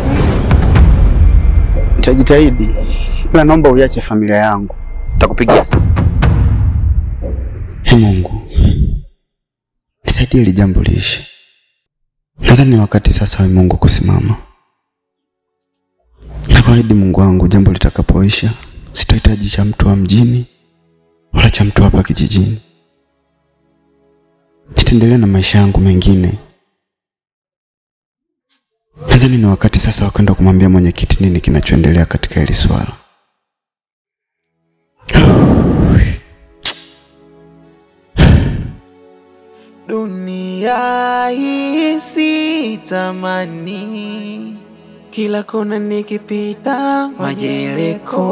Nitajitahidi, ila naomba uiache familia yangu. Nitakupigia simu. Mungu, nisaidie ili jambo liishe. Nadhani ni wakati sasa wa Mungu kusimama. Nakuahidi Mungu wangu, jambo litakapoisha sitahitaji cha mtu wa mjini wala cha mtu hapa kijijini. Nitaendelea na maisha yangu mengine. Nadhani ni wakati sasa wa kwenda kumwambia mwenyekiti nini kinachoendelea katika hili swala. Dunia hii sitamani, kila kona nikipita majeleko.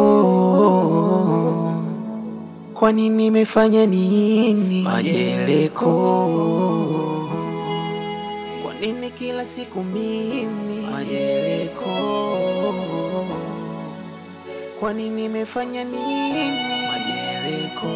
Kwani nimefanya nini majeleko? Kwa nini kila siku mimi majeleko? Kwani nimefanya nini majeleko?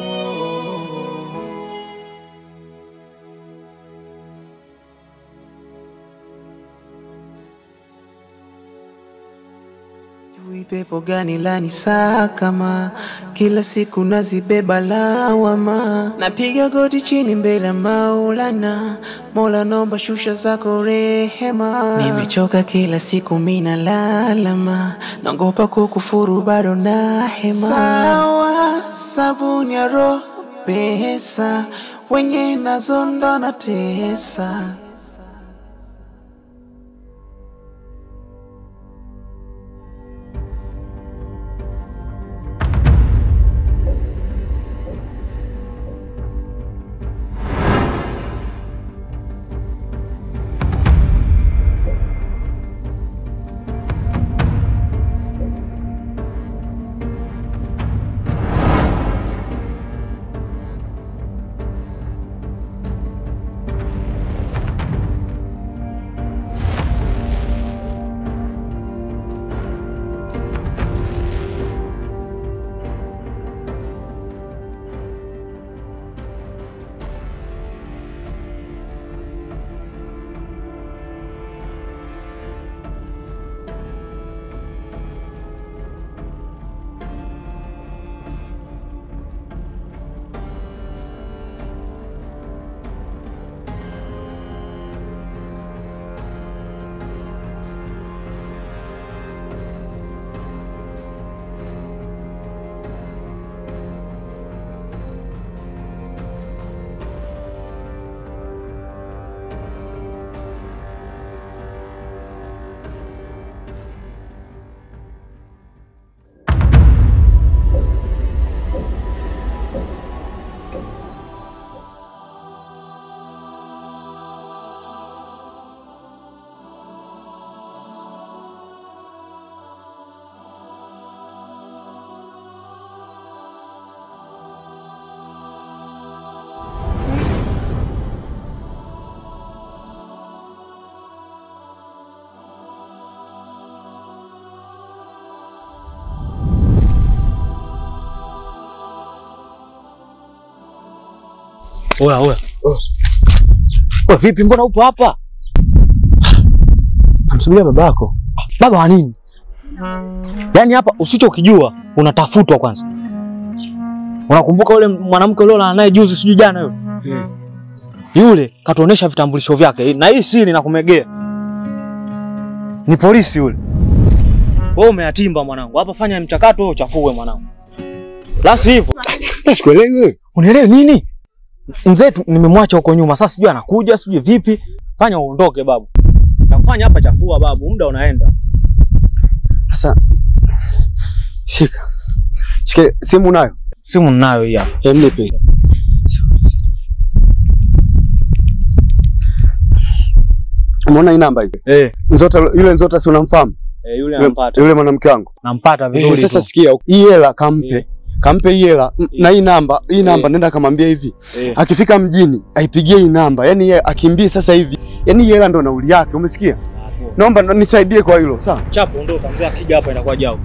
Pepo gani lani sakama, kila siku nazibeba lawama. Napiga goti chini mbele ya Maulana, Mola nomba shusha zako rehema. Nimechoka kila siku mina lalama, naogopa kukufuru bado na hema. Sawa sabuni ya roho pesa, wenye nazo ndo na tesa. Oya. Wewe vipi, mbona upo hapa? Namsubiria babako. Baba wa nini? Yaani hapa usichokijua unatafutwa kwanza. Unakumbuka yule mwanamke yule anaye juzi sijui jana yule? Yule katuonesha vitambulisho vyake. Na hii siri nakumegea. Ni polisi yule. Wewe umeatimba mwanangu. Hapa fanya mchakato wewe uchafue mwanangu. La sivyo. Sikuelewi wewe. Unielewi nini? Mzee nimemwacha huko nyuma. Sasa sijui anakuja, sijui vipi. Fanya uondoke babu. Nakufanya hapa chafua babu, muda unaenda. Sasa shika. Simu nayo? Simu ninayo hii hapa. Nipe. Umeona hii namba hii? Nzota yule Nzota si unamfahamu? Yule anampata. Yule mwanamke wangu. Nampata vizuri. Sasa sikia, hii hela kampe. Kampe hii hela na hii namba nenda kamwambia hivi. Akifika mjini aipigie hii namba. Yaani yeye akimbie sasa hivi. Yaani hii hela ndo nauli yake, umesikia? Naomba nisaidie kwa hilo, sawa? Chapo ondoka, mzee akija hapa inakuwa jao.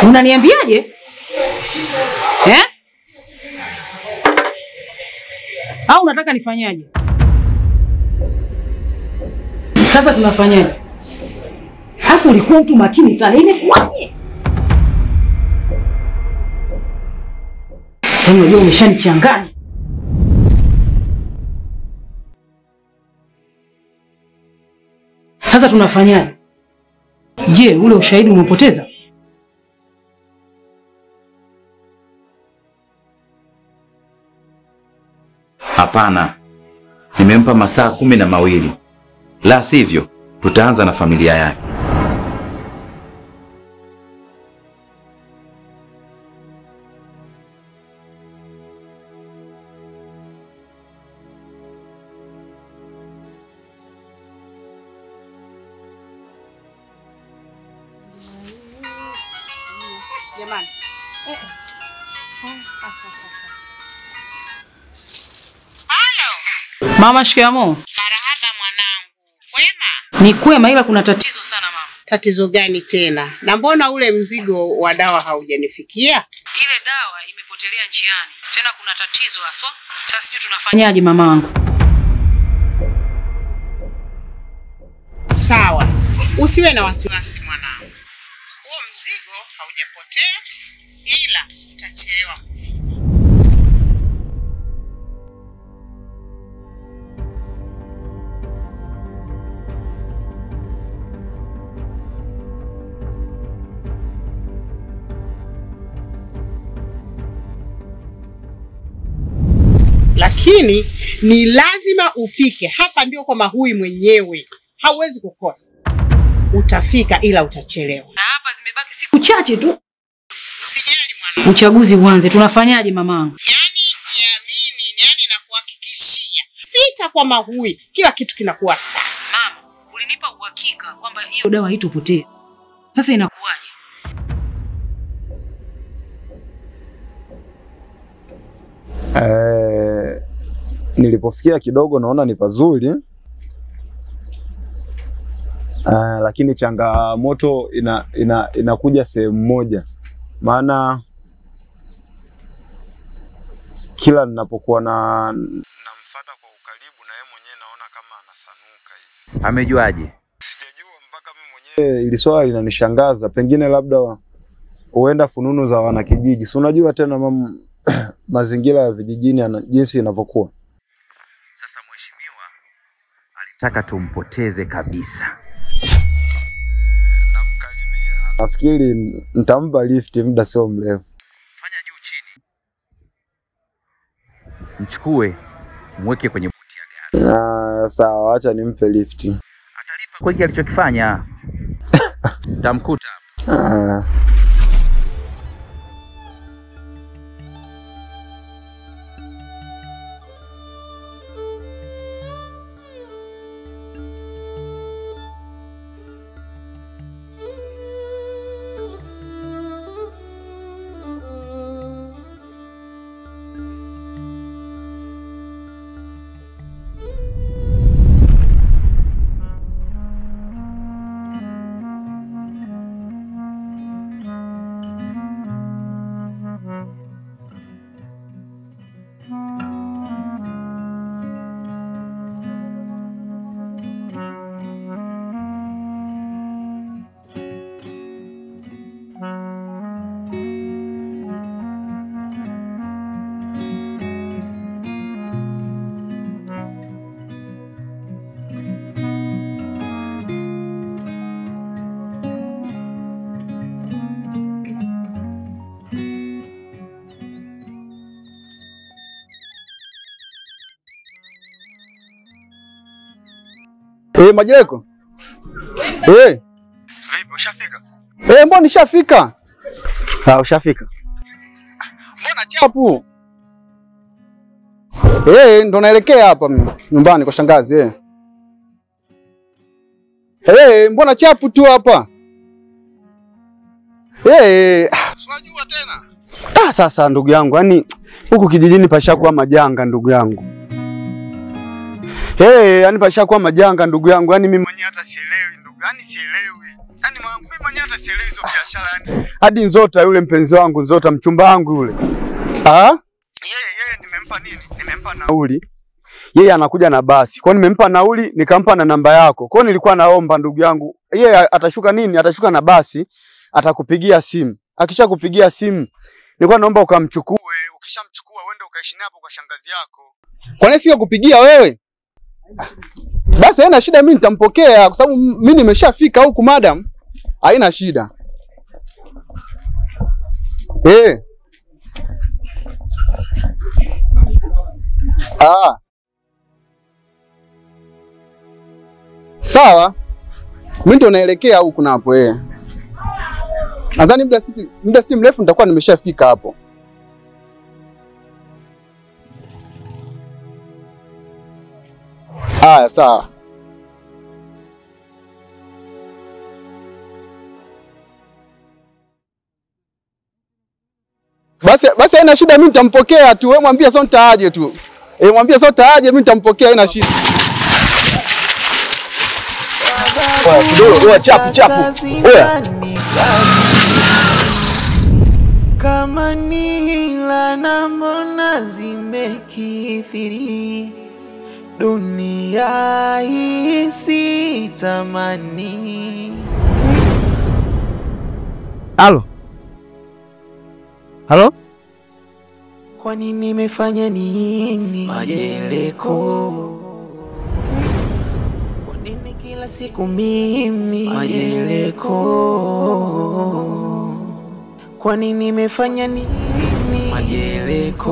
Unaniambiaje? Au unataka nifanyaje? Sasa tunafanyaje? Alafu ulikuwa mtu makini sana. Imekuwaje? Unajua umeshanichanganya. Sasa tunafanyaje? Je, ule ushahidi umepoteza? Hapana. Nimempa masaa 12. La sivyo, tutaanza na familia yake. Jamani. Mama, shikamoo. Marahaba mwanangu. Kwema? Ni kwema, ila kuna tatizo sana mama. Tatizo gani tena? Na mbona ule mzigo wa dawa haujanifikia? Ile dawa imepotelea njiani. Tena kuna tatizo haswa. Sasa sijui tunafanyaje mamangu. Sawa. Usiwe na wasiwasi mwanangu. Huo mzigo haujapotea ila utachelewa kufika. Lakini ni lazima ufike. Hapa ndio kwa Mahui mwenyewe. Hauwezi kukosa. Utafika ila utachelewa. Na hapa zimebaki siku chache tu. Usijali mwanangu. Uchaguzi uanze. Tunafanyaje mamangu? Yani nakuhakikishia. Fika kwa Mahui, kila kitu kinakuwa sawa. Mama, ulinipa uhakika kwamba hiyo dawa haitopotea. Sasa inakuwaje? Nilipofikia kidogo naona ni pazuri. Lakini changamoto inakuja sehemu moja. Maana kila ninapokuwa namfuata kwa ukaribu na yeye mwenyewe naona kama anasanuka hivi. Amejuaje? Sijajua mpaka mimi mwenyewe ili swali linanishangaza. Pengine labda huenda fununu za wanakijiji. Si unajua tena mazingira ya vijijini jinsi inavyokuwa. Sasa mheshimiwa alitaka tumpoteze kabisa. Nafikiri nitampa lift muda sio mrefu. Fanya juu chini. Mchukue, mweke kwenye buti ya gari. Sawa, acha nimpe lift. Atalipa kwa kile alichokifanya. Tamkuta hapo. Majeko. Vipi ushafika? Mbona nishafika? Ushafika. Mbona chapu? Ndo naelekea hapa nyumbani kwa shangazi. Mbona chapu tu hapa? Unajua tena? Sasa ndugu yangu, yani huku kijijini pashakuwa majanga ndugu yangu. Yani pashakuwa majanga ndugu yangu, yani mimi mwenyewe hata sielewi ndugu, yani sielewi. Yani mwanangu mimi mwenyewe hata sielewi hizo biashara yani. Hadi Nzota yule mpenzi wangu, Nzota mchumba wangu yule. Yeye nimempa nini? Nimempa nauli. Yeye anakuja na basi. Kwa nimempa nauli, nikampa na namba yako. Kwa nilikuwa naomba ndugu yangu, yeye atashuka nini? Atashuka na basi, atakupigia simu. Akishakupigia simu, nilikuwa naomba ukamchukue, ukishamchukua uende ukaishi napo kwa shangazi yako. Kwa nini sio kupigia wewe? Basi haina shida, mimi nitampokea kwa sababu mimi nimeshafika huku madam. Haina shida. Sawa. Mimi ndo naelekea huku napo Nadhani muda si mrefu nitakuwa nimeshafika hapo. Sawa. Basi haina shida, mimi nitampokea tu. Wewe mwambie sio nitaaje tu. Mwambie sio taaje, mimi nitampokea, haina shida. Wewe chapu. Kama nila na mbona zimekithiri, dunia hii sitamani. Halo? Kwani nimefanya nini? Majeleko. Kwa nini kila siku mimi? Majeleko. Kwani nimefanya nini? Majeleko.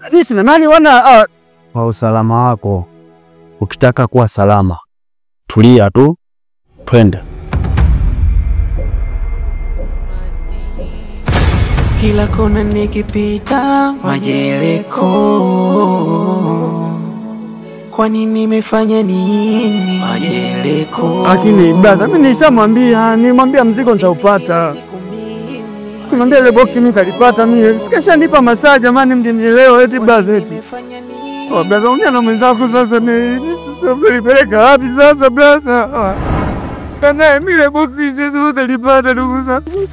Hadithi na nani wana kwa usalama wako. Ukitaka kuwa salama, tulia tu, twende. Kila kona nikipita majeleko. Kwani nimefanya nini? Majeleko. Lakini brother, mimi nilimwambia mzigo nitaupata. Nimwambia ile box mimi nitalipata mimi. Sikesha nipa masaa jamani, mjinielewa eti brother eti. Brother, ongea na mwenzako sasa, nipeleka wapi sasa brother? Kana mimi ile box hizi utalipata ndugu zangu.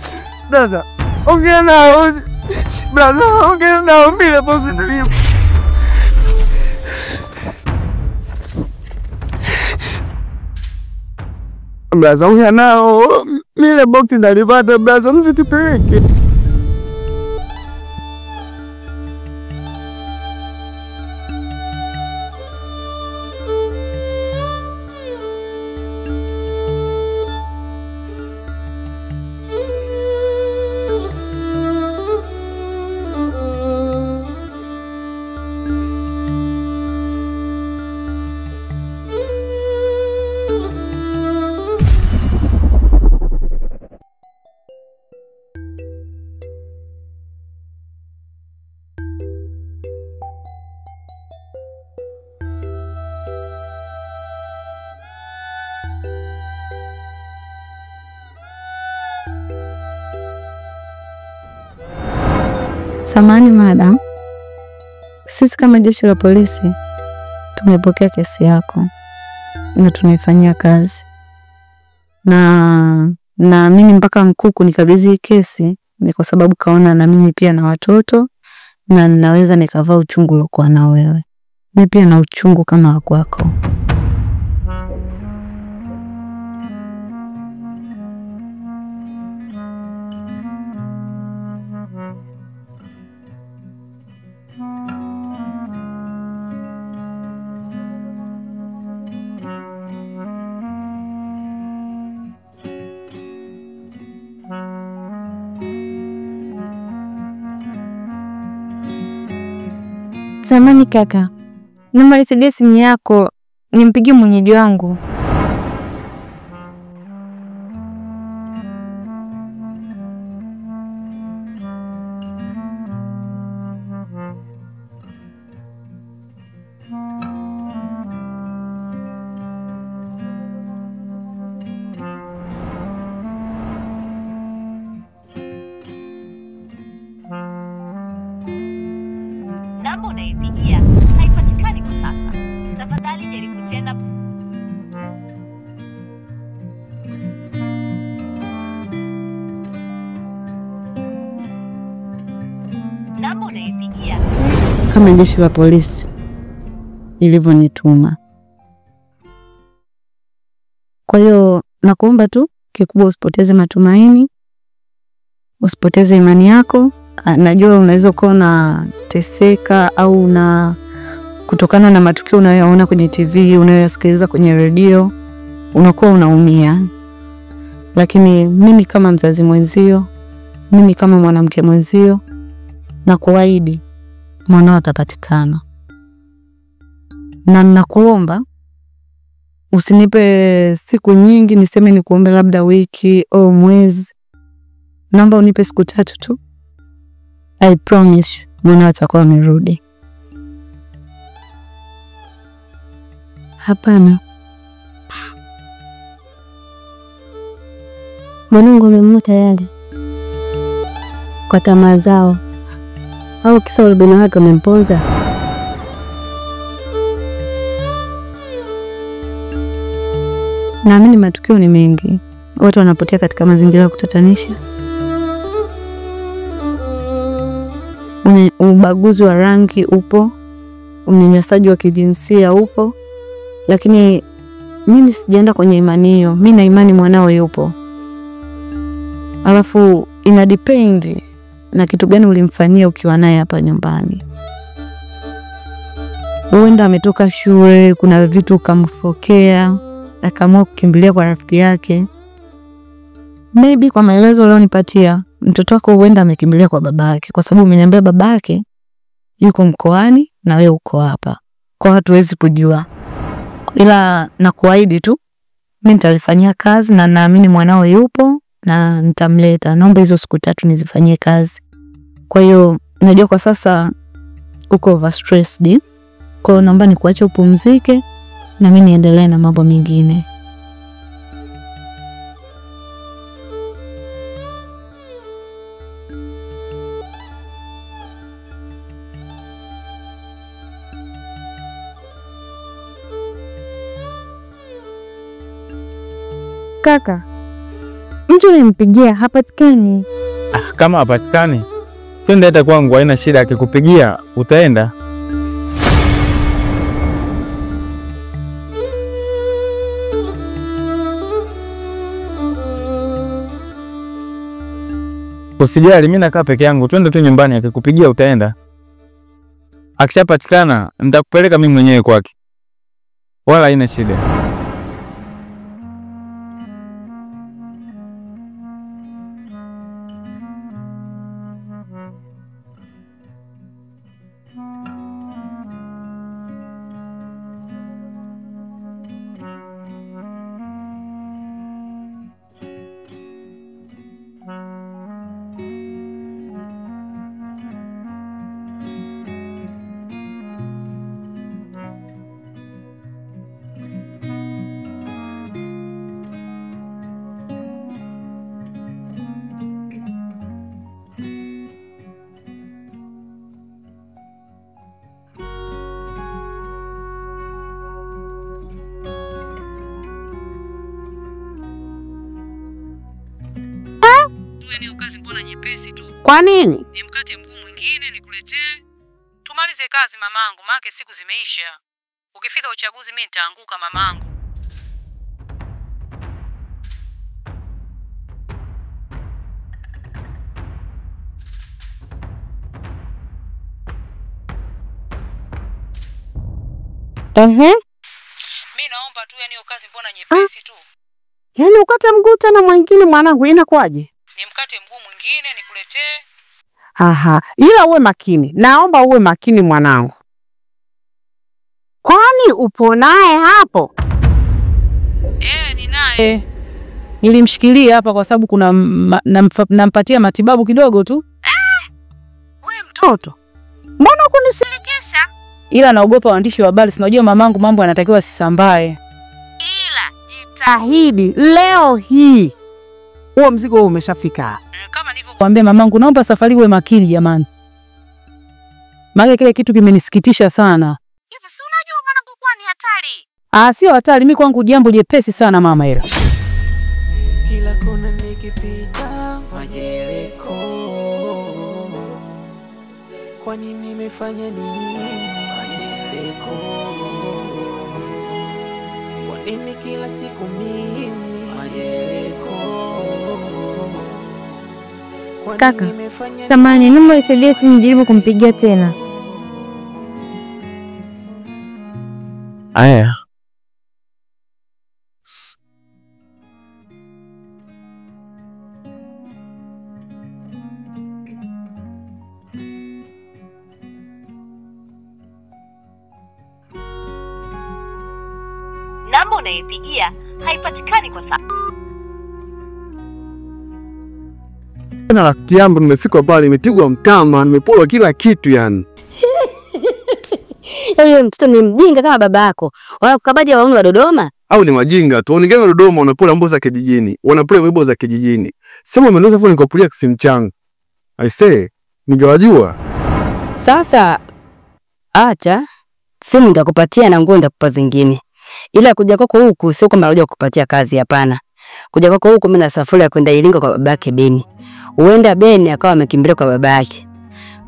Brother, ongea nao. Brother, ongea nao, mimi ile box ndio. Brother, ongea nao. Mimi ile box nalipata brother, mimi tupeleke. Samahani madam, sisi kama jeshi la polisi tumepokea kesi yako na tunaifanyia kazi, na naamini mpaka mkuu kunikabidhi kesi ni kwa sababu kaona na mimi pia na watoto na ninaweza nikavaa uchungu uliokuwa na wewe. Mimi pia na uchungu kama wako. Samani kaka, naomba nisaidie simu yako nimpigie mwenyeji wangu. Namba unaipigia haipatikani kwa sasa. Tafadhali jaribu tena. Namba unaipigia Kama jeshi la polisi ilivyonituma. Kwa hiyo nakuomba tu kikubwa usipoteze matumaini, usipoteze imani yako. Najua unaweza kuwa unateseka au kutokana na matukio unayoona kwenye TV, unayosikiliza kwenye redio, unakuwa unaumia. Lakini mimi kama mzazi mwenzio, mimi kama mwanamke mwenzio, na kuahidi mwanao atapatikana. Na nakuomba usinipe siku nyingi, niseme nikuombe labda wiki au mwezi. Naomba unipe siku 3 tu. I promise mwanao atakuwa amerudi. Hapana. Mwanangu amemua tayari kwa tamaa zao, au kisa urubina wake umemponza. Naamini matukio ni mengi. Watu wanapotea katika mazingira ya kutatanisha. Ubaguzi wa rangi upo, unyanyasaji wa kijinsia upo, lakini mimi sijaenda kwenye imani hiyo. Mimi na imani mwanao yupo. Alafu ina depend na kitu gani ulimfanyia ukiwa naye hapa nyumbani. Huenda ametoka shule, kuna vitu kamfokea, akaamua kukimbilia kwa rafiki yake. Maybe kwa maelezo leo nipatia, mtoto wako huenda amekimbilia kwa babake, kwa sababu umeniambia babake yuko mkoani na wewe uko hapa. Kwa watu hawezi kujua. Ila nakuahidi tu mimi nitalifanyia kazi na naamini mwanao yupo na nitamleta. Naomba hizo siku 3 nizifanyie kazi. Kwa hiyo najua kwa sasa uko overstressed. Kwa hiyo naomba nikuache upumzike na mimi niendelee na mambo mengine. Kaka, mtu nimpigia hapatikani. Kama hapatikani, twende hata kwangu, haina shida. Akikupigia utaenda. Usijali, mimi nakaa peke yangu. Twende tu nyumbani, akikupigia utaenda. Akishapatikana nitakupeleka mimi mwenyewe kwake. Wala haina shida. kazi mbona nyepesi tu. Kwa nini? Ni mkate mguu mwingine nikuletee. Tumalize kazi mamangu, maana siku zimeisha. Ukifika uchaguzi mimi nitaanguka mamangu. Mimi naomba tu yani hiyo kazi mbona nyepesi tu. Yaani ukate mguu tena mwingine mwanangu inakwaje? Ni mkate mguu mwingine nikuletee. Aha, ila uwe makini. Naomba uwe makini mwanangu. Kwani upo naye hapo? Ni naye. Nilimshikilia hapa kwa sababu kuna nampatia matibabu kidogo tu. Wewe mtoto. Mbona kunisilikisha? Ila naogopa waandishi wa habari, unajua mamangu mambo yanatakiwa sisambae. Ila jitahidi leo hii. Huo mzigo umeshafika. Kama nilivyokuambia mamangu, naomba safari uwe makini jamani. Maana kile kitu kimenisikitisha sana. Hivi si unajua mwanangu kwa ni hatari? Sio hatari, mimi kwangu jambo jepesi sana mama hilo. Kila kona nikipita majeleko. Kwa nini nimefanya nini majeleko? Kwa nini kila siku mimi majeleko? Kaka, samahani, naomba nisaidie simu nijaribu kumpigia tena. Aya. Namba unayopigia haipatikani kwa sasa. Na rafiki yangu nimefika pale, nimepigwa mtama, nimepolwa kila kitu yani. Yule mtoto ni mjinga kama baba yako. Wala kukabaje wauni wa Dodoma? Au ni wajinga tu. Wengine Dodoma wanapola mboza kijijini, wanapola mboza za kijijini. Sema umeanza foni nikopulia kisimu changu. I say, ningewajua. Sasa acha simu nitakupatia na nguo nitakupa zingine. Ila kuja kwako huku sio kama nakuja kukupatia kazi, hapana. Kuja kwako huku mimi na safari ya kwenda Iringa kwa babake Beni. Uenda Beni akawa amekimbilia kwa babake.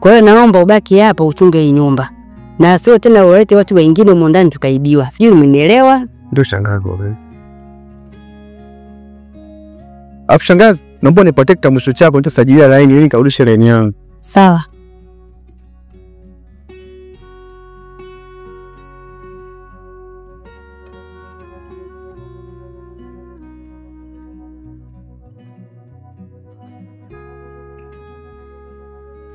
Kwa hiyo naomba ubaki hapa uchunge hii nyumba. Na sio tena ulete watu wengine huko ndani tukaibiwa. Sijui umenielewa? Ndio shangazi wewe. Afu shangazi, naomba nipatie kitambulisho chako nitasajilia line ili nikarudishe line yangu. Sawa.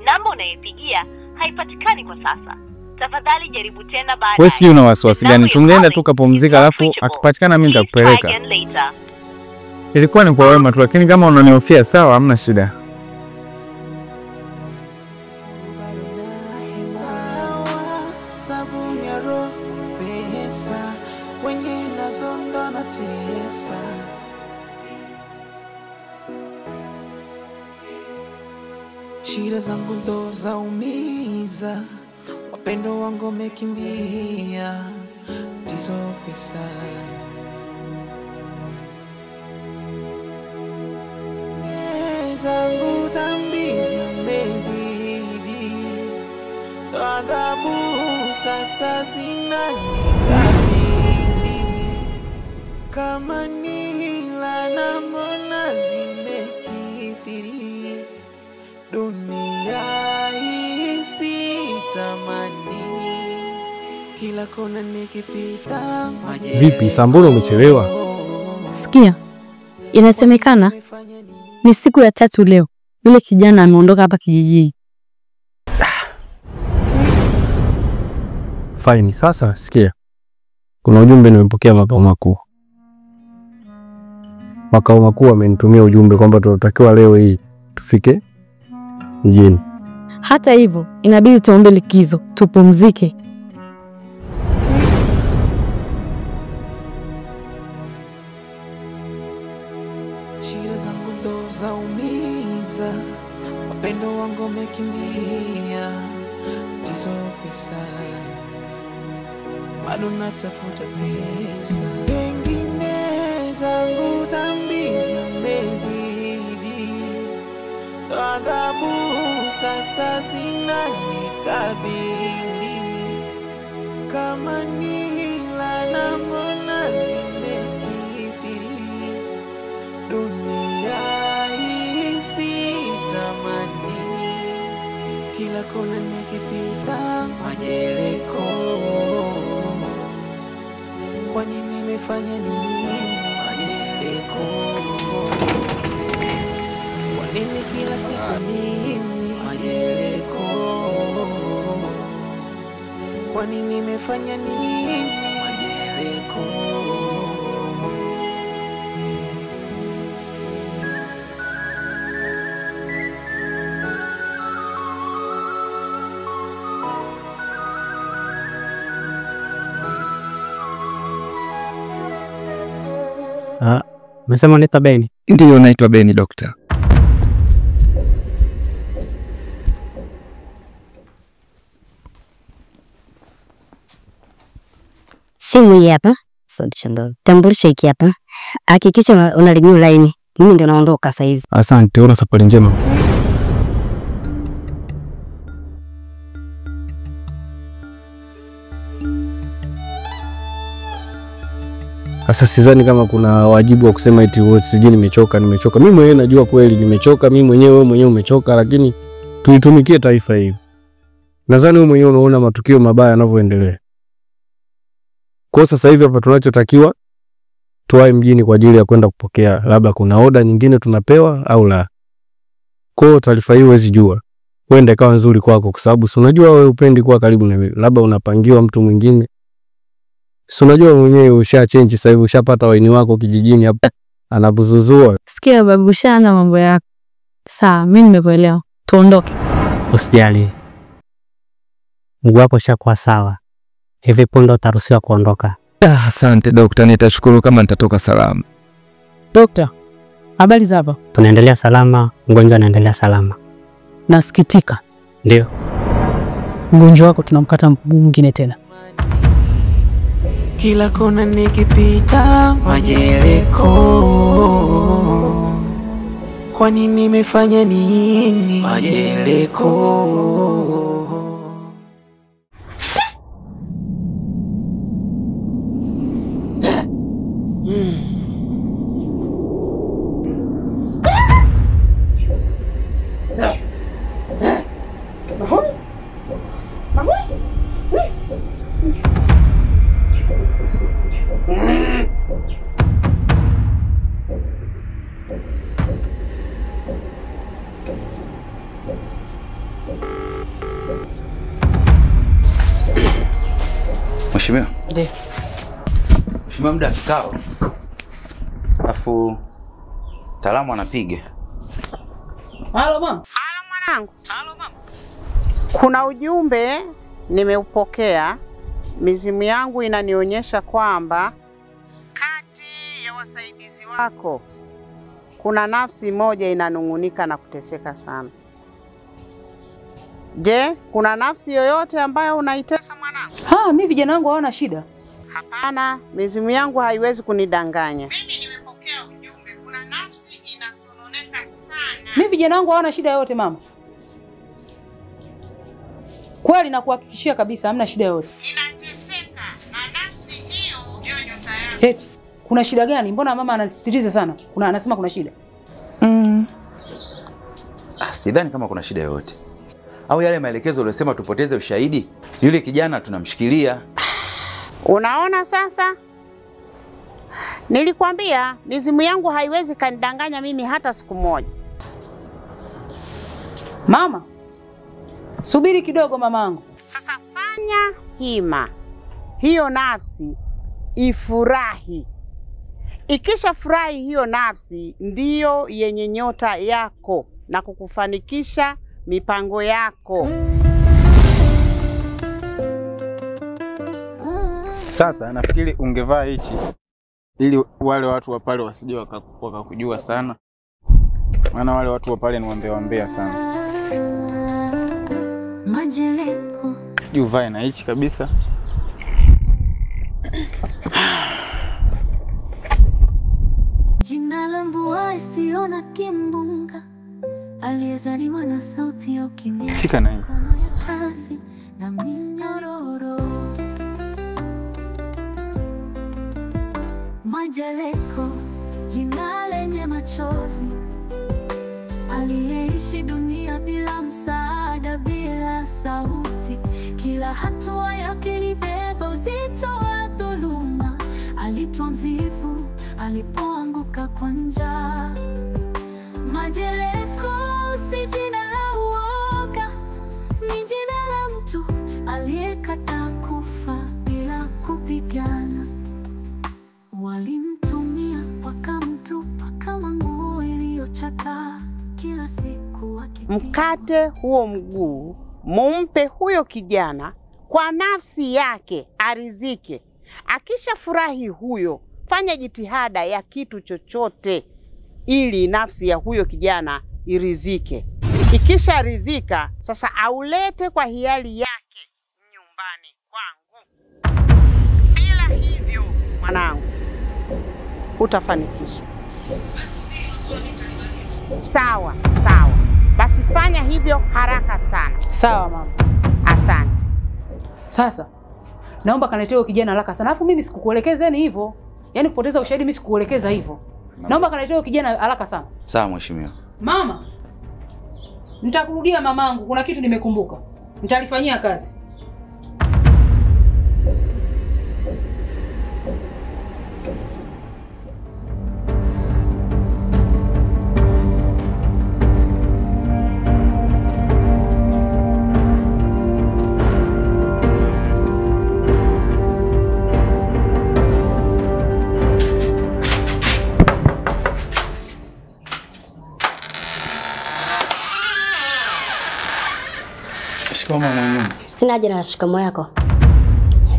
Namba unayopigia haipatikani kwa sasa. Tafadhali jaribu tena baadaye. Wewe sio una wasiwasi gani? Tungeenda tukapumzika alafu akipatikana mimi nitakupeleka. Ilikuwa ni kwa wema tu, lakini kama unanihofia sawa, hamna shida. Shida zangu ndo zaumiza, wapendo wangu wamekimbia, tizo pesa. Zangu dhambi zimezidi, adhabu sasa zinanikabili. Kama nila na mbona zimekithiri, dunia hii sitamani. Kila kona nikipita Vipi, Samburu umechelewa? Sikia. Inasemekana ni siku ya 3 leo. Yule kijana ameondoka hapa kijijini. Fine, sasa sikia. Kuna ujumbe nimepokea makao makuu. Makao makuu wamenitumia ujumbe kwamba tunatakiwa leo hii tufike mjini. Hata hivyo, inabidi tuombe likizo, tupumzike. shida zangu ndo zaumiza, wapendo wangu wamekimbia, tizo pesa, bado natafuta pesa. Pengine zangu dhambi zimezidi, adhabu sasa zinanikabili, kama nila na mbona zimekithiri, dunia hii sitamani, kila kona nikipita majeleko, kwani nimefanya nini majeleko, nini kila siku nini majeleko, kwani nimefanya nini majeleko. Umesema unaitwa Beni? Ndiyo, naitwa Beni dokta. Simu hii hapa. Tambulisho hiki hapa. Hakikisha unaliguu line. Mimi ndio naondoka saa hizi. Asante, una safari njema. Sasa sidhani kama kuna wajibu wa kusema eti wote sijui nimechoka. Mimi mwenyewe najua kweli nimechoka, mimi mwenyewe, wewe mwenyewe umechoka, lakini tuitumikie taifa hili. Nadhani wewe mwenyewe unaona matukio mabaya yanavyoendelea. Kwa sasa hivi hapa tunachotakiwa tuwae mjini kwa ajili ya kwenda kupokea, labda kuna oda nyingine tunapewa au la. Kwa taarifa hii huwezi jua. Wenda ikawa nzuri kwako kwa sababu si unajua wewe upendi kuwa karibu na mimi. Labda unapangiwa mtu mwingine. Si unajua mwenyewe usha change sasa hivi, ushapata waini wako kijijini hapa anabuzuzua. Sikia babu, shanga mambo yako. Sawa, mimi nimekuelewa. Tuondoke. Usijali. Mungu wako shakuwa sawa. Hivi punde utaruhusiwa kuondoka. Asante dokta, nitashukuru kama nitatoka salama. Dokta, habari za hapa? Tunaendelea salama, mgonjwa anaendelea salama. Nasikitika. Ndio. Mgonjwa wako tunamkata mguu mwingine tena. Kila kona nikipita majeleko, kwani nimefanya nini majeleko. Mheshimiwa. Ndiyo. Mheshimiwa, muda kikao. Alafu mtaalamu anapiga. Halo mama. Halo mwanangu. Halo mama. Kuna ujumbe nimeupokea. Mizimu yangu inanionyesha kwamba kati ya wasaidizi wako kuna nafsi moja inanungunika na kuteseka sana. Je, kuna nafsi yoyote ambayo unaitesa mwanangu? Mimi vijana wangu hawana shida. Hapana, mizimu yangu haiwezi kunidanganya. Mimi nimepokea ujumbe, kuna nafsi inasononeka sana. Mimi vijana wangu hawana shida yote mama. Kweli nakuhakikishia kabisa hamna shida yote. Inateseka na nafsi hiyo ndio nyota yako. Eti, kuna shida gani? Mbona mama anasisitiza sana? Anasema kuna shida. Sidhani kama kuna shida yoyote. Au yale maelekezo uliyosema tupoteze ushahidi, yule kijana tunamshikilia. Unaona sasa? Nilikwambia mizimu yangu haiwezi kanidanganya mimi hata siku moja. Mama, subiri kidogo mamangu. Sasa fanya hima. Hiyo nafsi ifurahi. Ikisha furahi hiyo nafsi ndiyo yenye nyota yako na kukufanikisha mipango yako. Sasa nafikiri ungevaa hichi ili wale watu wa pale wasije wakakujua sana. Maana wale watu wa pale ni wambea sana. Majeleko. Sijui uvae na hichi kabisa. Jina la mbua isiona kimbunga, aliyeza Shika na hii. kazi na minyororo. Majeleko, jina lenye machozi, aliyeishi dunia bila msaada, bila sauti. Kila hatua yake ilibeba uzito wa dhuluma. Alitwa mvivu alipoanguka kwa njaa. Majeleko si jina la uoga, ni jina la mtu aliyekataa kufa bila kupigana. Walimtumia wakamtupa kama nguo iliyochakaa, kila siku akipigwa. Mkate huo mguu mumpe huyo kijana kwa nafsi yake arizike. Akisha furahi huyo, fanya jitihada ya kitu chochote ili nafsi ya huyo kijana irizike. Ikisha rizika, sasa aulete kwa hiari yake nyumbani kwangu. Bila hivyo, mwanangu, hutafanikisha. Sawa, sawa. Basi fanya hivyo haraka sana. Sawa mama. Asante. Sasa naomba kaniletee huyo kijana haraka sana. Alafu mimi sikukuelekeza ni hivyo. Yaani kupoteza ushahidi mimi sikukuelekeza hivyo. Naomba kaniletee huyo kijana haraka sana. Sawa mheshimiwa. Mama, nitakurudia mamangu, kuna kitu nimekumbuka. Nitalifanyia kazi. Sina haja na shikamoo yako.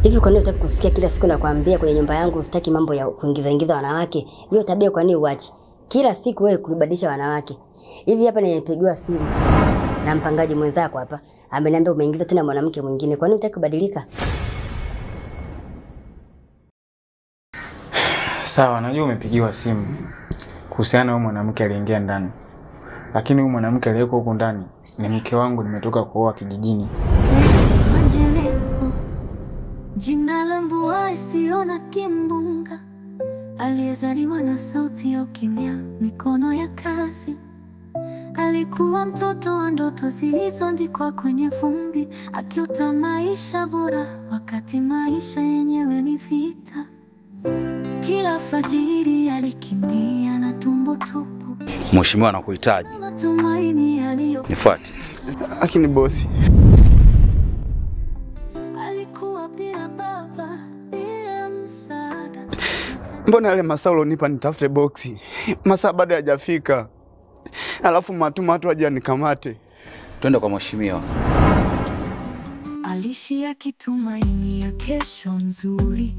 Hivi kwa nini unataka kusikia kila siku nakwambia kwenye nyumba yangu sitaki mambo ya kuingiza wanawake? Hiyo tabia kwa nini uache? Kila siku wewe kuibadilisha wanawake. Hivi hapa nimepigiwa simu na mpangaji mwenzako hapa. Ameniambia umeingiza tena mwanamke mwingine. Kwa nini unataka kubadilika? Sawa, najua umepigiwa simu kuhusiana na mwanamke aliingia ndani. Lakini huyu mwanamke aliyeko huko ndani ni mke wangu, nimetoka kuoa kijijini. Majeleko, jina la mbua isiona kimbunga, aliyezaliwa na sauti ya ukimya, mikono ya kazi. Alikuwa mtoto wa ndoto zilizoandikwa kwenye vumbi, akiota maisha bora wakati maisha yenyewe ni vita. Kila fajiri alikimbia na tumbo tupu. Mheshimiwa anakuhitaji. Matumaini yaliyo. Nifuate. Lakini bosi, alikuwa bila baba, bila msaada. mbona yale masaa ulonipa nitafute boksi? Masaa bado hajafika. Alafu Matu aje nikamate. Twende kwa mheshimiwa. Aliishi akitumaini ya kesho nzuri,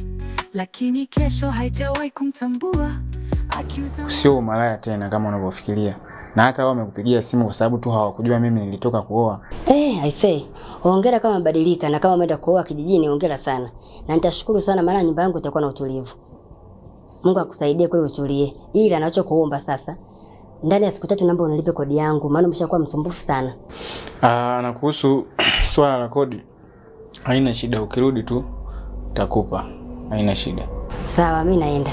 lakini kesho haijawahi kumtambua. Sio malaya tena kama unavyofikiria. Na hata wao wamekupigia simu kwa sababu tu hawakujua mimi nilitoka kuoa. I say, hongera kama badilika na kama umeenda kuoa kijijini, hongera sana. Na nitashukuru sana maana nyumba yangu itakuwa na utulivu. Mungu akusaidie kule utulie. Ila anachokuomba sasa, ndani ya siku 3 naomba unilipe kodi yangu maana umeshakuwa msumbufu sana. Na kuhusu swala la kodi, haina shida, ukirudi tu takupa. Haina shida. Sawa, mimi naenda.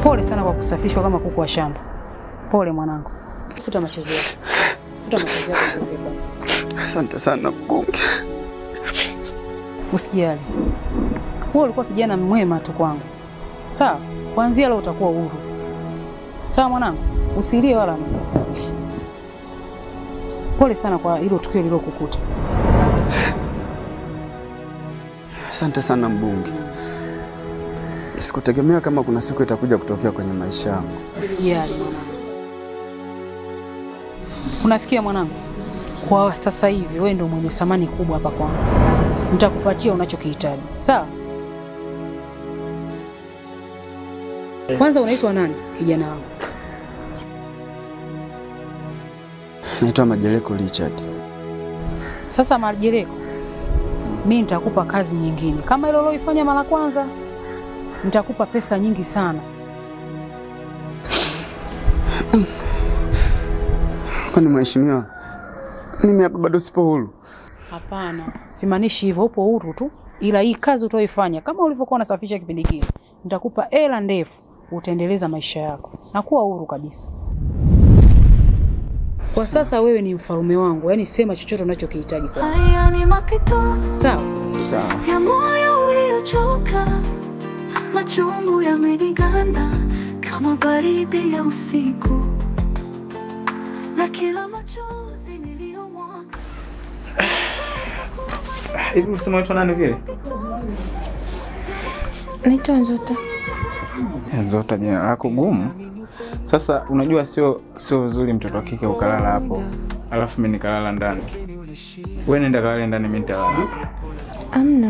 Pole sana kwa kusafishwa kama kuku wa shamba. Pole mwanangu. Futa machozi yako. Futa machozi yako kwanza. Asante sana mbunge. Usijali. Wewe ulikuwa kijana mwema tu kwangu. Sawa? Kuanzia leo utakuwa huru. Sawa mwanangu? Usilie wala nini. Pole sana kwa hilo tukio lilokukuta. Asante sana mbunge. Sikutegemea kama kuna siku itakuja kutokea kwenye maisha yangu. Usijali mwanangu. Unasikia mwanangu? Kwa sasa hivi wewe ndio mwenye thamani kubwa hapa kwangu. Nitakupatia unachokihitaji. Sawa? Kwanza unaitwa nani kijana wangu? Naitwa Majeleko Richard. Sasa Majeleko, mimi nitakupa kazi nyingine. Kama ile uliyoifanya mara kwanza, nitakupa pesa nyingi sana. Kwani mheshimiwa, mimi hapa bado sipo huru? Hapana, simaanishi hivyo, upo huru tu. Ila hii kazi utaoifanya kama ulivyokuwa unasafisha kipindi kile, nitakupa hela ndefu, utaendeleza maisha yako na kuwa huru kabisa. Kwa sasa wewe ni mfalme wangu, yani sema chochote unachokihitaji kwa. Haya ni mapito. Sawa? Sawa. Ya moyo uliochoka, machungu yameniganda kama baridi ya usiku. Na kila machozi niliyomwaga. Hivi unasema unaitwa nani vile? Naitwa Nzota. Nzota, jina lako gumu. Sasa unajua sio vizuri mtoto wa kike ukalala hapo, alafu mimi nikalala ndani. Wewe nenda kalale ndani, mimi nitalala. Amna,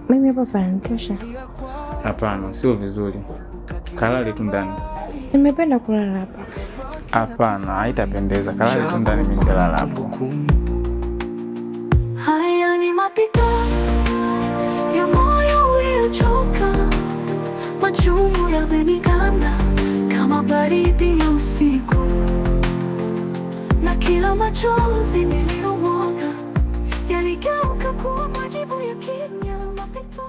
mimi hapa panatosha. Hapana, sio vizuri. Kalale tu ndani. Nimependa kulala hapa. Hapana, haitapendeza. Kalale tu ndani, mimi nitalala hapo. Haya ni mapito ya moyo uliochoka, machungu yameniganda kama baridi ya usiku. Na kila machozi niliyomwaga yaligeuka kuwa majibu ya kimya. Mapito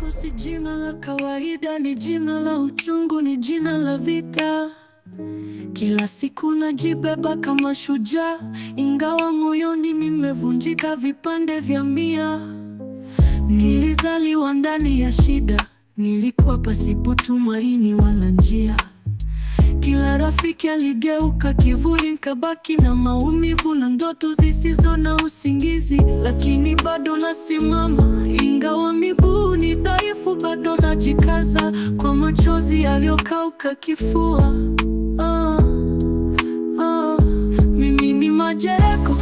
si jina la kawaida, ni jina la uchungu, ni jina la vita. Kila siku najibeba kama shujaa, ingawa moyoni nimevunjika vipande vya mia. Nilizaliwa ndani ya shida, nilikuwa pasipo tumaini wala njia. Kila rafiki aligeuka kivuli, nikabaki na maumivu na ndoto zisizo na usingizi. Lakini bado nasimama, ingawa miguu ni dhaifu, bado najikaza kwa machozi yaliyokauka kifua. Mimi ni Majeleko,